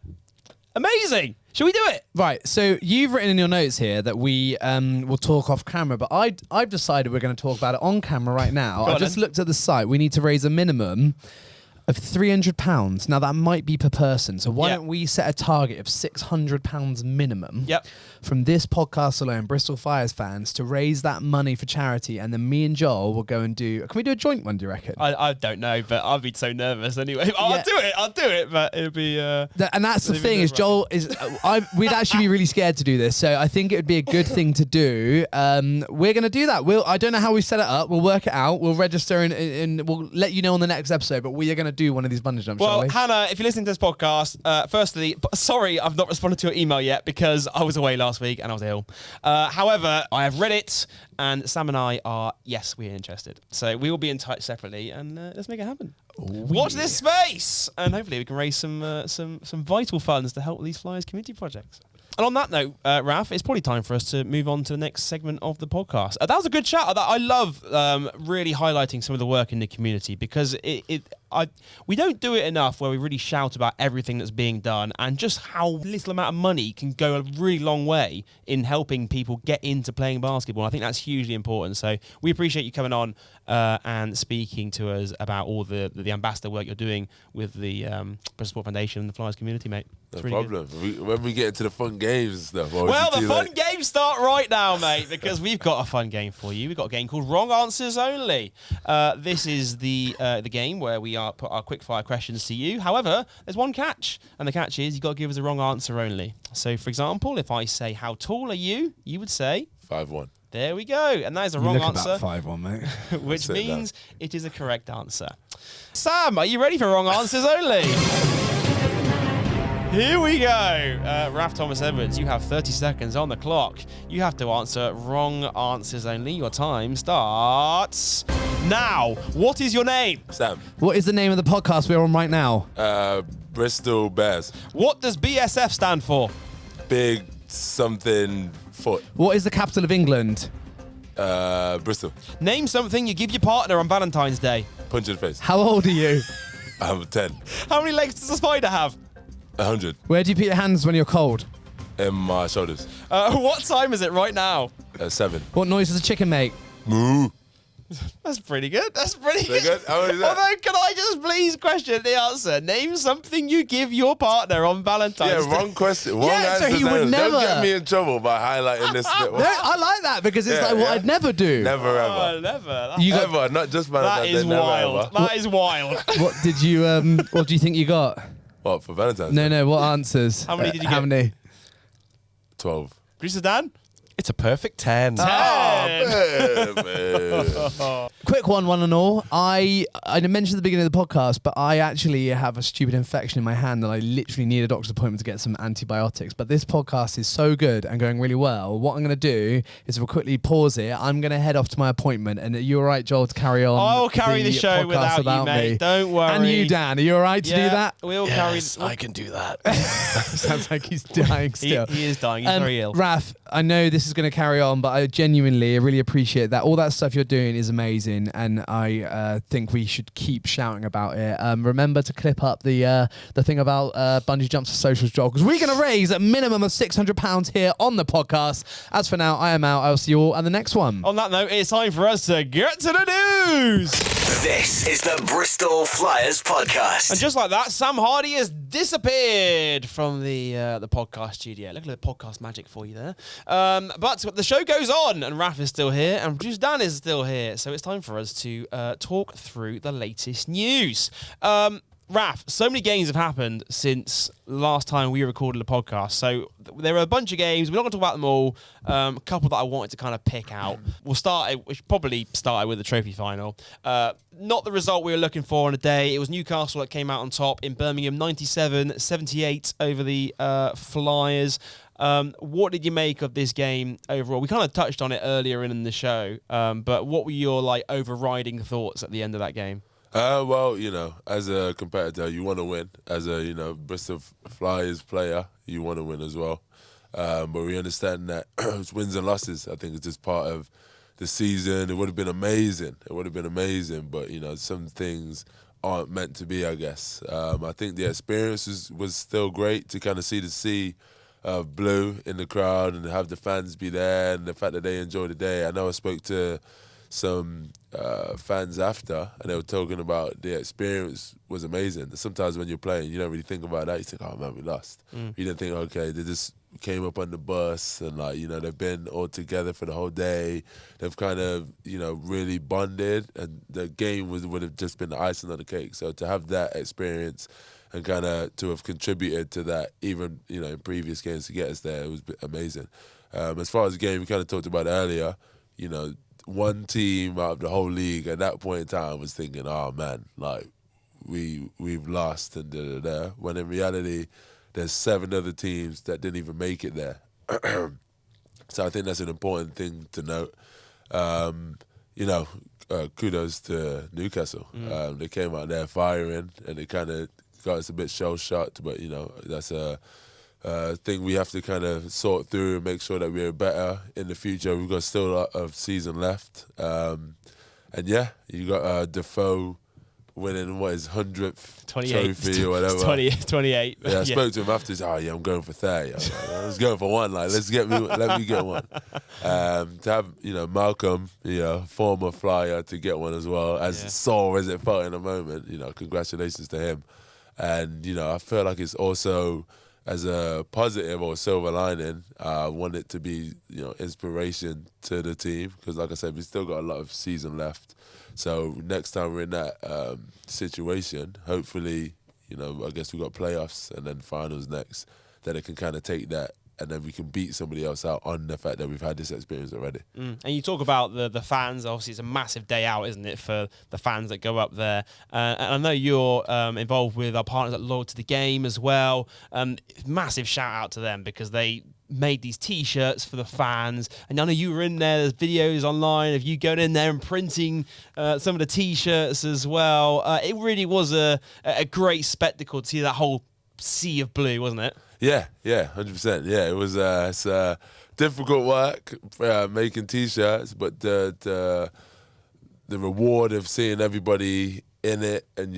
Amazing. Shall we do it? Right, so you've written in your notes here that we will talk off camera, but I've decided we're going to talk about it on camera right now. I just looked at the site. We need to raise a minimum of £300. Now, that might be per person. So why don't we set a target of £600 minimum from this podcast alone, Bristol Flyers fans, to raise that money for charity, and then me and Joel will go and do... Can we do a joint one, do you reckon? I don't know, but I'd be so nervous anyway. I'll do it, but it'll be... and that's the thing, is Joel is... we'd actually be really scared to do this, so I think it would be a good thing to do. We're going to do that. I don't know how we set it up. We'll work it out. We'll register and we'll let you know on the next episode, but we are going to do one of these bungee jumps, Well, shall we? Hannah, if you're listening to this podcast, firstly, sorry I've not responded to your email yet because I was away last week and I was ill. However, I have read it, and Sam and I are, yes, we're interested. So we will be in touch separately, and let's make it happen. Watch this space, and hopefully we can raise some vital funds to help these Flyers community projects. And on that note, Raph, it's probably time for us to move on to the next segment of the podcast. That was a good chat. I love really highlighting some of the work in the community because we don't do it enough where we really shout about everything that's being done and just how little amount of money can go a really long way in helping people get into playing basketball. I think that's hugely important. So we appreciate you coming on and speaking to us about all the ambassador work you're doing with the Bristol Sport Foundation and the Flyers community, mate. No problem. When we get into the fun games and stuff. Well, the fun games start right now, mate, because we've got a fun game for you. We've got a game called Wrong Answers Only. This is the game where we put our quick fire questions to you. However, there's one catch, and the catch is you've got to give us a wrong answer only. So, for example, if I say, how tall are you? You would say 5'1". There we go. And that is a wrong answer. About 5'1", mate. Which means it is a correct answer. Sam, are you ready for Wrong Answers Only? Here we go. Raphell Thomas-Edwards, you have 30 seconds on the clock. You have to answer wrong answers only. Your time starts now. What is your name? Sam. What is the name of the podcast we're on right now? Bristol Bears. What does BSF stand for? Big something foot. What is the capital of England? Bristol. Name something you give your partner on Valentine's Day. Punch in the face. How old are you? I'm 10. How many legs does a spider have? 100. Where do you put your hands when you're cold? In my shoulders. What time is it right now? 7. What noise does a chicken make? Moo. That's pretty good. That's pretty Is that good. good? How is that? Although, can I just please question the answer? Name something you give your partner on Valentine's Day. Yeah, wrong question. Wrong Yeah, so answers he would only. never- Don't get me in trouble by highlighting this bit. No, I like that because it's Yeah, like what yeah. I'd never do. Never Oh, ever. never. You got- Ever, not just That Valentine's is Day, never wild. ever. That is wild. What did you? What do you think you got? What, for Valentine's No, Day? no. What answers? How many did you How get? many? 12. Producer Dan? It's a perfect 10. Quick one and all. I mentioned at the beginning of the podcast, but I actually have a stupid infection in my hand and I literally need a doctor's appointment to get some antibiotics. But this podcast is so good and going really well. What I'm going to do is we'll quickly pause it. I'm going to head off to my appointment. And are you all right, Joel, to carry on? I'll carry the show podcast without you, mate. me? Don't worry. And you, Dan, are you all right to do that? We'll Yes, carry. I can do that. Sounds like he's dying still. He is dying. He's very ill. Raph, I know this is going to carry on, but I genuinely really appreciate that. All that stuff you're doing is amazing, and I think we should keep shouting about it. Remember to clip up the thing about bungee jumps for socials, Joel, because we're going to raise a minimum of £600 here on the podcast. As for now, I am out. I'll see you all at the next one. On that note, it's time for us to get to the news. This is the Bristol Flyers podcast. And just like that, Sam Hardy has disappeared from the podcast studio. Look at the podcast magic for you there. But the show goes on, and Raph is still here, and producer Dan is still here. So it's time for us to talk through the latest news. Raph, so many games have happened since last time we recorded the podcast. So there are a bunch of games. We're not going to talk about them all. A couple that I wanted to kind of pick out. We should probably start with the trophy final. Not the result we were looking for on a day. It was Newcastle that came out on top in Birmingham, 97-78 over the Flyers. What did you make of this game overall? We kind of touched on it earlier in the show, but what were your overriding thoughts at the end of that game? Well, as a competitor, you want to win. As a, Bristol Flyers player, you want to win as well. But we understand that it's wins and losses. I think it's just part of the season. It would have been amazing. But, some things aren't meant to be, I guess. I think the experience was still great to kind of see the sea of blue in the crowd and have the fans be there and the fact that they enjoy the day. I know I spoke to some fans after, and they were talking about the experience was amazing. Sometimes when you're playing, you don't really think about that. You think, oh man, we lost. You didn't think, okay, they just came up on the bus and they've been all together for the whole day. They've kind of really bonded, and the game would have just been the icing on the cake. So to have that experience and kind of to have contributed to that, even in previous games to get us there, it was amazing. As far as the game, we kind of talked about it earlier. One team out of the whole league at that point in time was thinking, oh man, we've lost and when in reality there's 7 other teams that didn't even make it there. So I think that's an important thing to note. Kudos to Newcastle. They came out there firing, and it kind of got us a bit shell-shocked, but that's a thing we have to kind of sort through and make sure that we're better in the future. We've got still a lot of season left. And yeah, you got Defoe winning what his 100th 28 trophy or whatever. 28. Yeah, I spoke to him after. He's like, I'm going for 30. I was going for one. Like, let me get one. To have Malcolm, former Flyer, to get one as well, as sore as it felt in the moment. Congratulations to him. And I feel like it's also, as a positive or silver lining, I want it to be inspiration to the team, because like I said, we've still got a lot of season left. So next time we're in that situation, hopefully, I guess we've got playoffs and then finals next, then it can kind of take that, and then we can beat somebody else out on the fact that we've had this experience already. And you talk about the fans. Obviously, it's a massive day out, isn't it, for the fans that go up there? And I know you're involved with our partners at Loyal to the Game as well. Massive shout out to them, because they made these T-shirts for the fans, and I know you were in there. There's videos online of you going in there and printing some of the T-shirts as well. It really was a great spectacle to see that whole sea of blue, wasn't it? Yeah, 100%. Yeah, it was. It's difficult work making T-shirts, but the reward of seeing everybody in it, and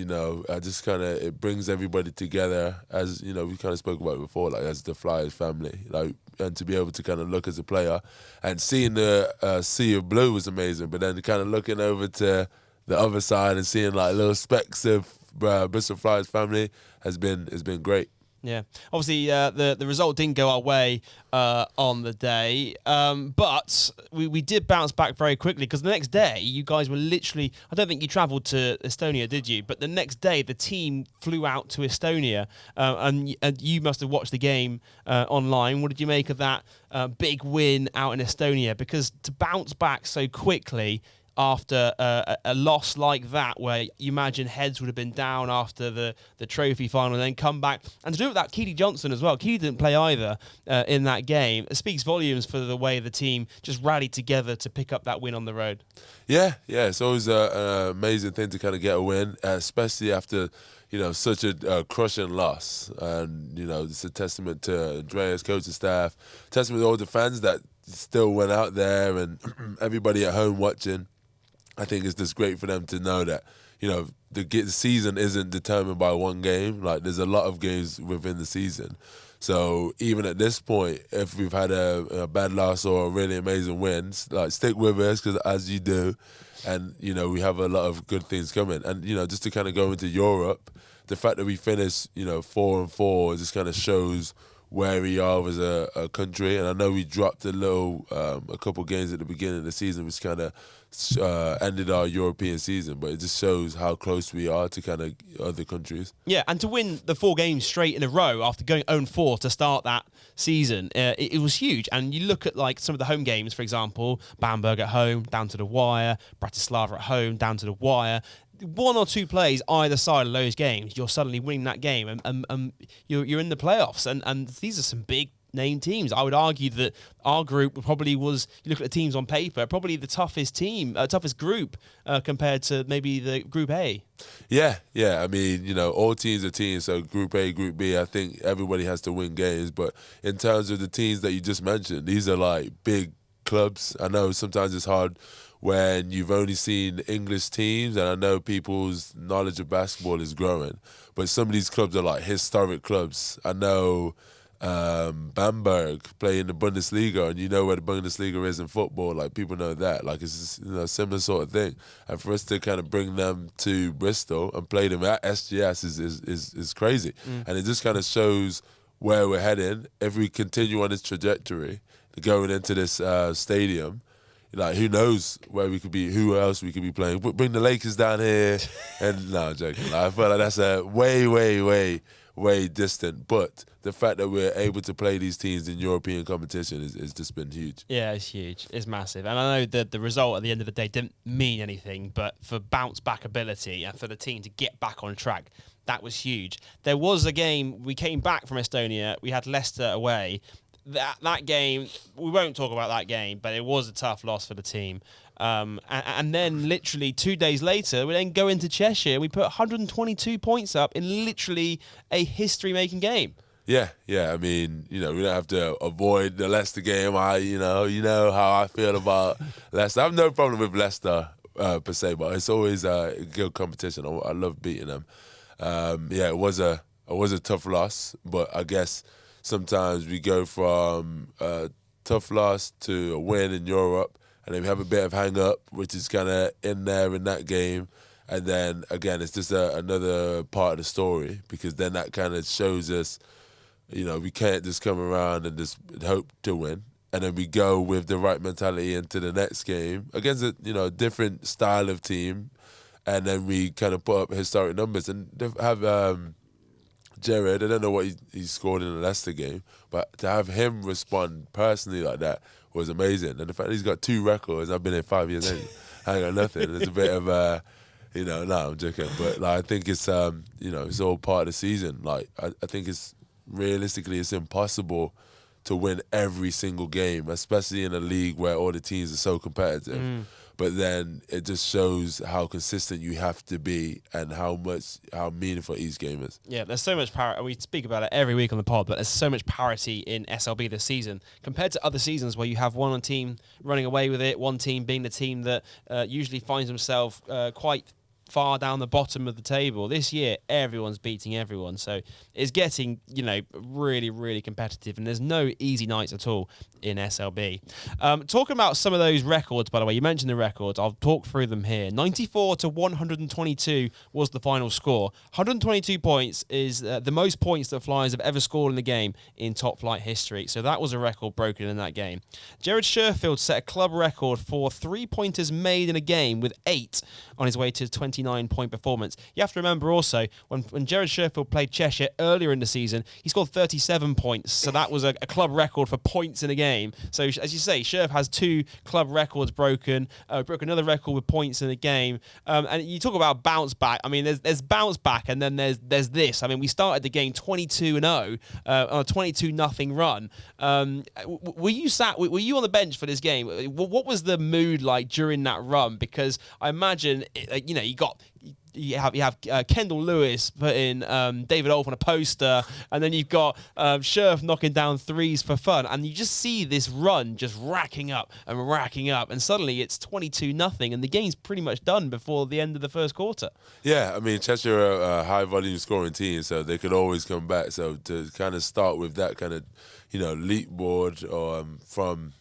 I just kind of, it brings everybody together, as we kind of spoke about it before, like as the Flyers family, like, and to be able to kind of look as a player and seeing the sea of blue was amazing, but then kind of looking over to the other side and seeing like little specks of Bristol Flyers family has been great. Yeah, obviously the result didn't go our way on the day, but we did bounce back very quickly, because the next day you guys were literally, I don't think you travelled to Estonia, did you? But the next day the team flew out to Estonia, and you must have watched the game online. What did you make of that big win out in Estonia? Because to bounce back so quickly after a loss like that, where you imagine heads would have been down after the trophy final, and then come back, and to do it without Keely Johnson as well. Keely didn't play either in that game. It speaks volumes for the way the team just rallied together to pick up that win on the road. Yeah, it's always an amazing thing to kind of get a win, especially after such a crushing loss. And it's a testament to Andreas, coaching staff, testament to all the fans that still went out there, and everybody at home watching. I think it's just great for them to know that, the season isn't determined by one game. Like, there's a lot of games within the season. So even at this point, if we've had a bad loss or a really amazing win, like, stick with us, because as you do, and, we have a lot of good things coming. And, just to kind of go into Europe, the fact that we finished, 4-4 just kind of shows where we are as a country. And I know we dropped a couple games at the beginning of the season, which kind of ended our European season, but it just shows how close we are to kind of other countries. Yeah, and to win the 4 games straight in a row after going 0-4 to start that season, it was huge. And you look at like some of the home games, for example, Bamberg at home, down to the wire, Bratislava at home, down to the wire. 1 or 2 plays either side of those games, you're suddenly winning that game, and you're in the playoffs. And these are some big name teams. I would argue that our group probably was, you look at the teams on paper, probably the toughest group compared to maybe the Group A. Yeah. I mean, all teams are teams. So Group A, Group B, I think everybody has to win games. But in terms of the teams that you just mentioned, these are like big clubs. I know sometimes it's hard when you've only seen English teams, and I know people's knowledge of basketball is growing, but some of these clubs are like historic clubs. I know Bamberg play in the Bundesliga, and where the Bundesliga is in football. Like, people know that. Like, it's just, similar sort of thing. And for us to kind of bring them to Bristol and play them at SGS is crazy. And it just kind of shows where we're heading. If we continue on this trajectory, going into this stadium, like, who knows where we could be, who else we could be playing. Bring the Lakers down here, and no, I'm joking. Like, I feel like that's a way way distant. But the fact that we're able to play these teams in European competition is just been huge. Yeah, it's huge. It's massive. And I know that the result at the end of the day didn't mean anything, but for bounce back ability and for the team to get back on track, that was huge. There was a game, we came back from Estonia, we had Leicester away. That game, we won't talk about that game, but it was a tough loss for the team. And then literally 2 days later, we then go into Cheshire. We put 122 points up in literally a history-making game. Yeah. I mean, we don't have to avoid the Leicester game. You know how I feel about Leicester. I have no problem with Leicester per se, but it's always a good competition. I love beating them. It was a tough loss, but I guess sometimes we go from a tough loss to a win in Europe, and then we have a bit of hang-up, which is kind of in there in that game. And then, again, it's just another part of the story, because then that kind of shows us, we can't just come around and just hope to win. And then we go with the right mentality into the next game against a different style of team, and then we kind of put up historic numbers and have Jared. I don't know what he scored in the Leicester game, but to have him respond personally like that was amazing. And the fact that he's got 2 records, I've been here 5 years, I ain't got nothing. It's a bit of no, I'm joking. But I think it's it's all part of the season. I think it's realistically it's impossible to win every single game, especially in a league where all the teams are so competitive. But then it just shows how consistent you have to be and how meaningful each game is. Yeah, there's so much parity. We speak about it every week on the pod, but there's so much parity in SLB this season compared to other seasons where you have one team running away with it, one team being the team that usually finds themselves quite far down the bottom of the table. This year, everyone's beating everyone. So it's getting, really, really competitive. And there's no easy nights at all in SLB. Talking about some of those records, by the way, you mentioned the records. I'll talk through them here. 94 to 122 was the final score. 122 points is the most points that Flyers have ever scored in the game in top flight history. So that was a record broken in that game. Jared Sherfield set a club record for 3-pointers made in a game with 8 on his way to 29-point performance. You have to remember also, when Jared Sherfield played Cheshire earlier in the season, he scored 37 points. So that was a club record for points in a game. So as you say, Sherf has 2 club records broken, broke another record with points in a game. And you talk about bounce back. I mean, there's bounce back, and then there's this. I mean, we started the game 22-0 on a 22-0 run. Were you on the bench for this game? What was the mood like during that run? Because I imagine, you have Kendall Lewis putting David Olf on a poster, and then you've got Sherf knocking down threes for fun, and you just see this run just racking up, and suddenly it's 22-0, and the game's pretty much done before the end of the first quarter. Yeah, I mean, Cheshire are a high-volume scoring team, so they could always come back. So to kind of start with that kind of, leap board from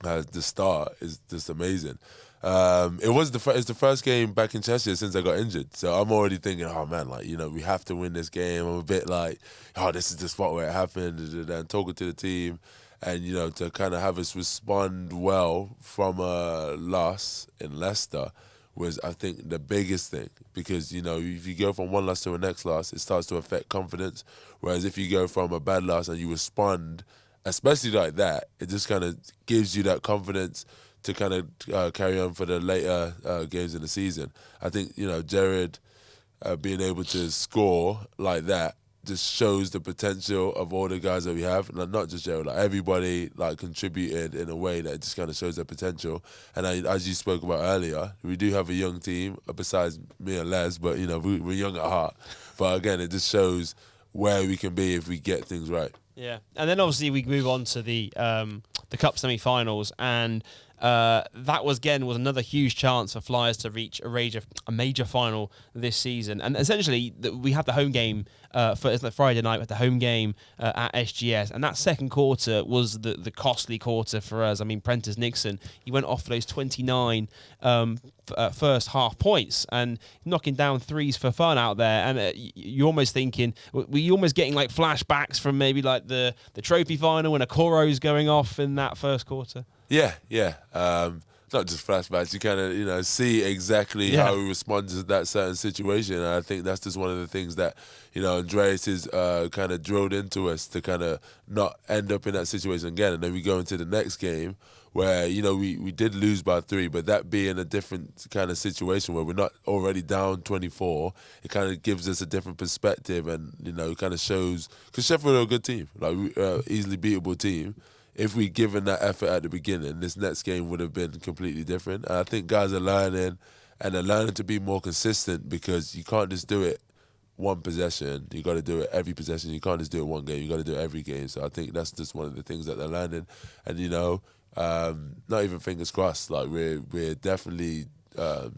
the start is just amazing. It's the first game back in Cheshire since I got injured, so I'm already thinking, oh man, we have to win this game. I'm a bit like, oh, this is the spot where it happened, and talking to the team, and to kind of have us respond well from a loss in Leicester was, I think, the biggest thing, because if you go from one loss to a next loss, it starts to affect confidence, whereas if you go from a bad loss and you respond, especially like that, it just kind of gives you that confidence to kind of carry on for the later games in the season. I think, Jared being able to score like that just shows the potential of all the guys that we have. Not just Jared, everybody contributed in a way that just kind of shows their potential. And as you spoke about earlier, we do have a young team, besides me and Les, but, we're young at heart. But again, it just shows where we can be if we get things right. Yeah, and then obviously we move on to the Cup semi-finals, and that was another huge chance for Flyers to reach a major final this season. And essentially, we have the home game for Friday night. We had the home game at SGS, and that second quarter was the costly quarter for us. I mean, Prentice Nixon, he went off for those 29 first half points and knocking down threes for fun out there. And you're almost thinking, we're almost getting flashbacks from maybe the trophy final when Okoro's going off in that first quarter. Yeah. not just flashbacks, you kind of, see exactly how he responds to that certain situation. And I think that's just one of the things that, Andreas is kind of drilled into us to kind of not end up in that situation again. And then we go into the next game where, we did lose by 3, but that being a different kind of situation where we're not already down 24, it kind of gives us a different perspective and, kind of shows, because Sheffield are a good team, like easily beatable team. If we'd given that effort at the beginning, this next game would have been completely different. And I think guys are learning, and they're learning to be more consistent, because you can't just do it one possession. You got to do it every possession. You can't just do it one game. You got to do it every game. So I think that's just one of the things that they're learning. And not even fingers crossed. Like we're definitely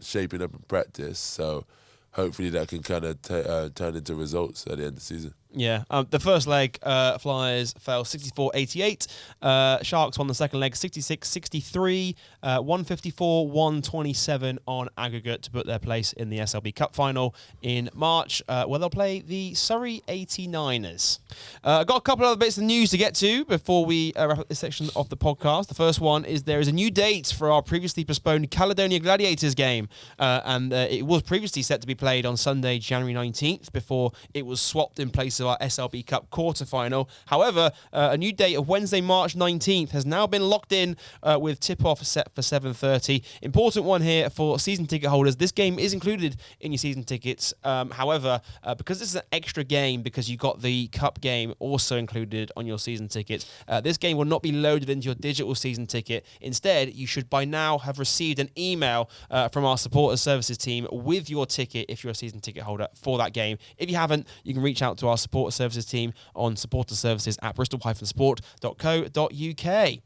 shaping up in practice. So hopefully that can kind of turn into results at the end of the season. Yeah, the first leg, Flyers fell 64-88. Sharks won the second leg 66-63, 154-127 on aggregate to put their place in the SLB Cup final in March, where they'll play the Surrey 89ers. I've got a couple other bits of news to get to before we wrap up this section of the podcast. The first one is there is a new date for our previously postponed Caledonia Gladiators game, and it was previously set to be played on Sunday, January 19th, before it was swapped in place of our SLB Cup quarter-final. However, a new date of Wednesday, March 19th has now been locked in with tip-off set for 7:30. Important one here for season ticket holders. This game is included in your season tickets. However, because this is an extra game, because you got the Cup game also included on your season tickets, this game will not be loaded into your digital season ticket. Instead, you should by now have received an email from our supporter services team with your ticket if you're a season ticket holder for that game. If you haven't, you can reach out to our supporter services team on supporterservices@bristol-sport.co.uk.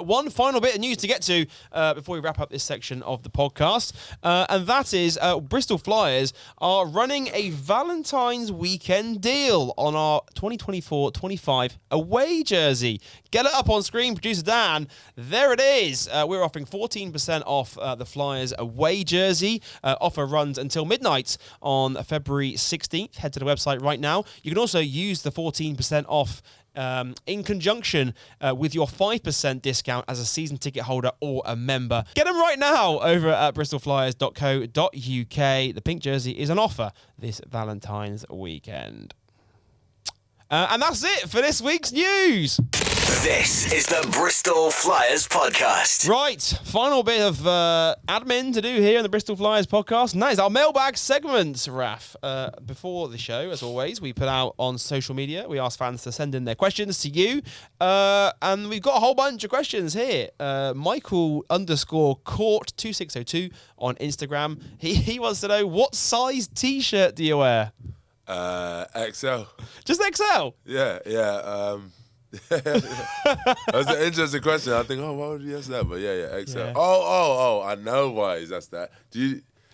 One final bit of news to get to before we wrap up this section of the podcast, and that is Bristol Flyers are running a Valentine's weekend deal on our 2024-25 away jersey. Get it up on screen, producer Dan. There it is. We're offering 14% off the Flyers away jersey. Offer runs until midnight on February 16th. Head to the website right now. You can also use the 14% off in conjunction with your 5% discount as a season ticket holder or a member. Get them right now over at bristolflyers.co.uk. The pink jersey is on offer this Valentine's weekend. And that's it for this week's news. This is the Bristol Flyers podcast. Right, final bit of admin to do here in the Bristol Flyers podcast, and that is our mailbag segment, Raph. Before the show, as always, we put out on social media, we ask fans to send in their questions to you, and we've got a whole bunch of questions here. Michael_Court2602 on Instagram. He wants to know, what size T-shirt do you wear? XL. Just XL? Yeah. That's an interesting question. I think, why would you ask that? But yeah, XL. Yeah. Oh, I know why he's asked that.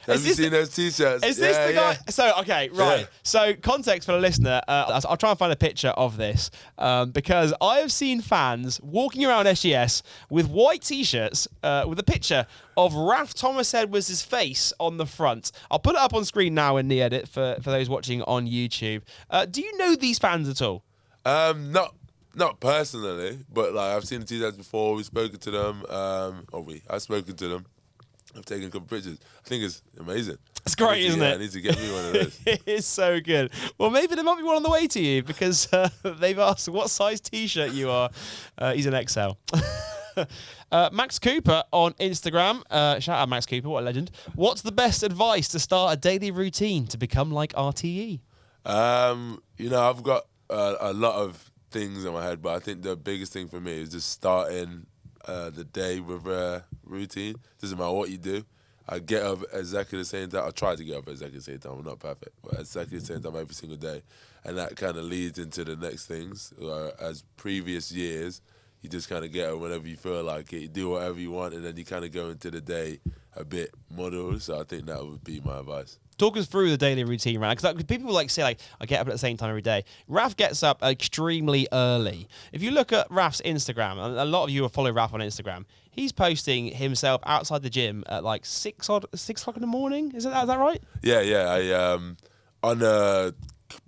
Have you seen those T-shirts? Is this the guy? So, okay, right. Yeah. So, context for the listener, I'll try and find a picture of this because I have seen fans walking around SGS with white T-shirts with a picture of Raphell Thomas-Edwards' face on the front. I'll put it up on screen now in the edit for those watching on YouTube. Do you know these fans at all? Not personally, but like I've seen the T-shirts before. We've spoken to them. I've spoken to them. I've taken a couple pictures. I think it's amazing. It's great, isn't it? I need to get me one of those. It is so good. Well, maybe there might be one on the way to you because they've asked what size T-shirt you are. He's an XL. Max Cooper on Instagram. Shout out Max Cooper, what a legend. What's the best advice to start a daily routine to become like RTE? I've got a lot of things in my head, but I think the biggest thing for me is just starting the day with a routine. Doesn't matter what you do. I get up at exactly the same time. I try to get up at exactly the same time. I'm not perfect, but exactly the same time every single day. And that kind of leads into the next things. As previous years, you just kind of get up whenever you feel like it. You do whatever you want, and then you kind of go into the day a bit muddled. So I think that would be my advice. Talk us through the daily routine, right? Because people say, I get up at the same time every day. Raph gets up extremely early. If you look at Raph's Instagram, and a lot of you will follow Raph on Instagram, he's posting himself outside the gym at 6 o'clock in the morning. Is that right? Yeah. On a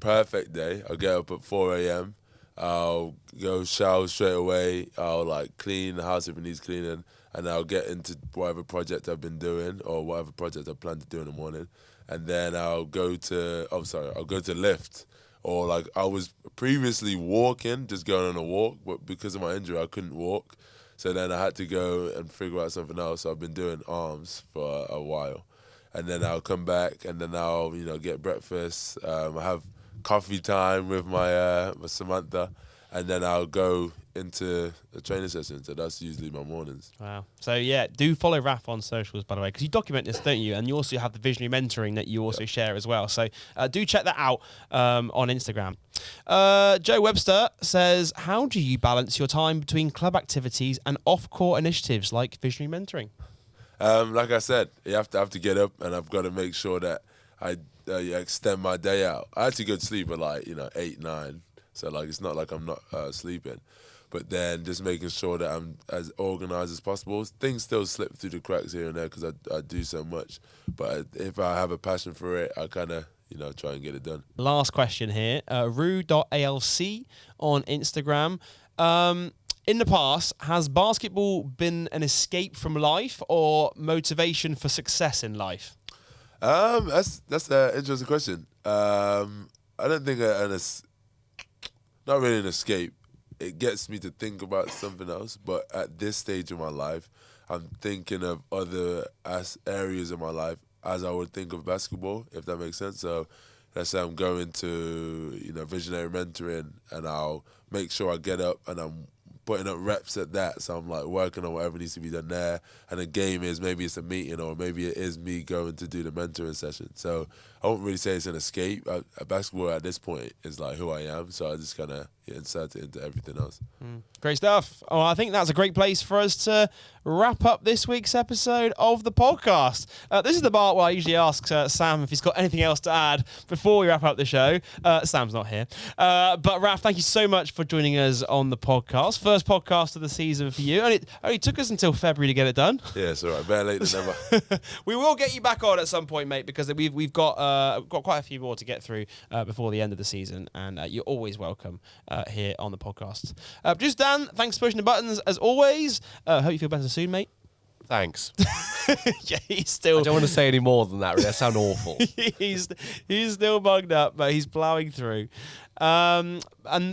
perfect day, I get up at 4 a.m. I'll go shower straight away. I'll like clean the house if it needs cleaning, and I'll get into whatever project I've been doing or whatever project I plan to do in the morning, and then I'll go to lift. Or like I was previously walking, just going on a walk, but because of my injury, I couldn't walk. So then I had to go and figure out something else. So I've been doing arms for a while, and then I'll come back, and then I'll get breakfast. I have coffee time with my Samantha, and then I'll go into a training session. So that's usually my mornings. Wow. So yeah, do follow Raph on socials, by the way, because you document this, don't you? And you also have the visionary mentoring that you also share as well. So do check that out on Instagram. Joe Webster says, how do you balance your time between club activities and off-court initiatives like visionary mentoring? Like I said, you have to get up, and I've got to make sure that I extend my day out. I actually go to sleep at like 8, 9. So like it's not like I'm not sleeping. But then just making sure that I'm as organised as possible. Things still slip through the cracks here and there because I do so much. But if I have a passion for it, I kind of, try and get it done. Last question here. Rue.alc on Instagram. In the past, has basketball been an escape from life or motivation for success in life? That's an interesting question. I don't think not really an escape. It gets me to think about something else, but at this stage of my life, I'm thinking of other areas of my life as I would think of basketball, if that makes sense. So let's say I'm going to, visionary mentoring, and I'll make sure I get up and I'm putting up reps at that. So I'm like working on whatever needs to be done there. And the game is, maybe it's a meeting, or maybe it is me going to do the mentoring session. So I won't really say it's an escape. Basketball at this point is like who I am. So I just kind of insert it into everything else. Great stuff. Oh, I think that's a great place for us to wrap up this week's episode of the podcast. This is the part where I usually ask Sam if he's got anything else to add before we wrap up the show. Sam's not here. But Raph, thank you so much for joining us on the podcast. First podcast of the season for you. And it only took us until February to get it done. Yeah, it's all right. Better late than never. We will get you back on at some point, mate, because we've got quite a few more to get through before the end of the season. And you're always welcome here on the podcast. Just Dan, thanks for pushing the buttons as always. Hope you feel better soon, mate. Thanks. Yeah, he's still. I don't want to say any more than that. Really. That sounds awful. he's still bugged up, but he's plowing through. And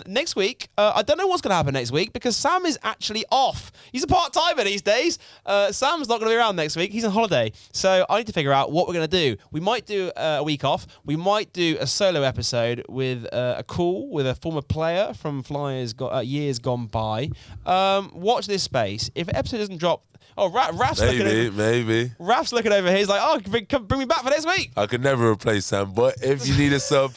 next week, I don't know what's going to happen next week because Sam is actually off. He's a part-timer these days. Sam's not going to be around next week. He's on holiday. So I need to figure out what we're going to do. We might do a week off. We might do a solo episode with a call with a former player from Flyers years gone by. Watch this space. If an episode doesn't drop... Oh, Raph's maybe. Raph's looking over here. He's like, oh, bring me back for next week. I could never replace Sam, but if you need a sub,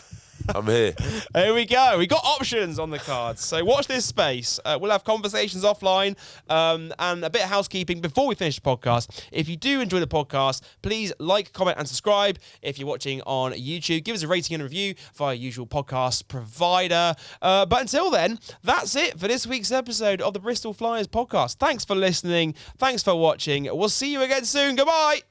I'm here. Here we go. We got options on the cards. So watch this space. We'll have conversations offline and a bit of housekeeping before we finish the podcast. If you do enjoy the podcast, please like, comment and subscribe. If you're watching on YouTube, give us a rating and review via usual podcast provider. But until then, that's it for this week's episode of the Bristol Flyers podcast. Thanks for listening. Thanks for watching. We'll see you again soon. Goodbye.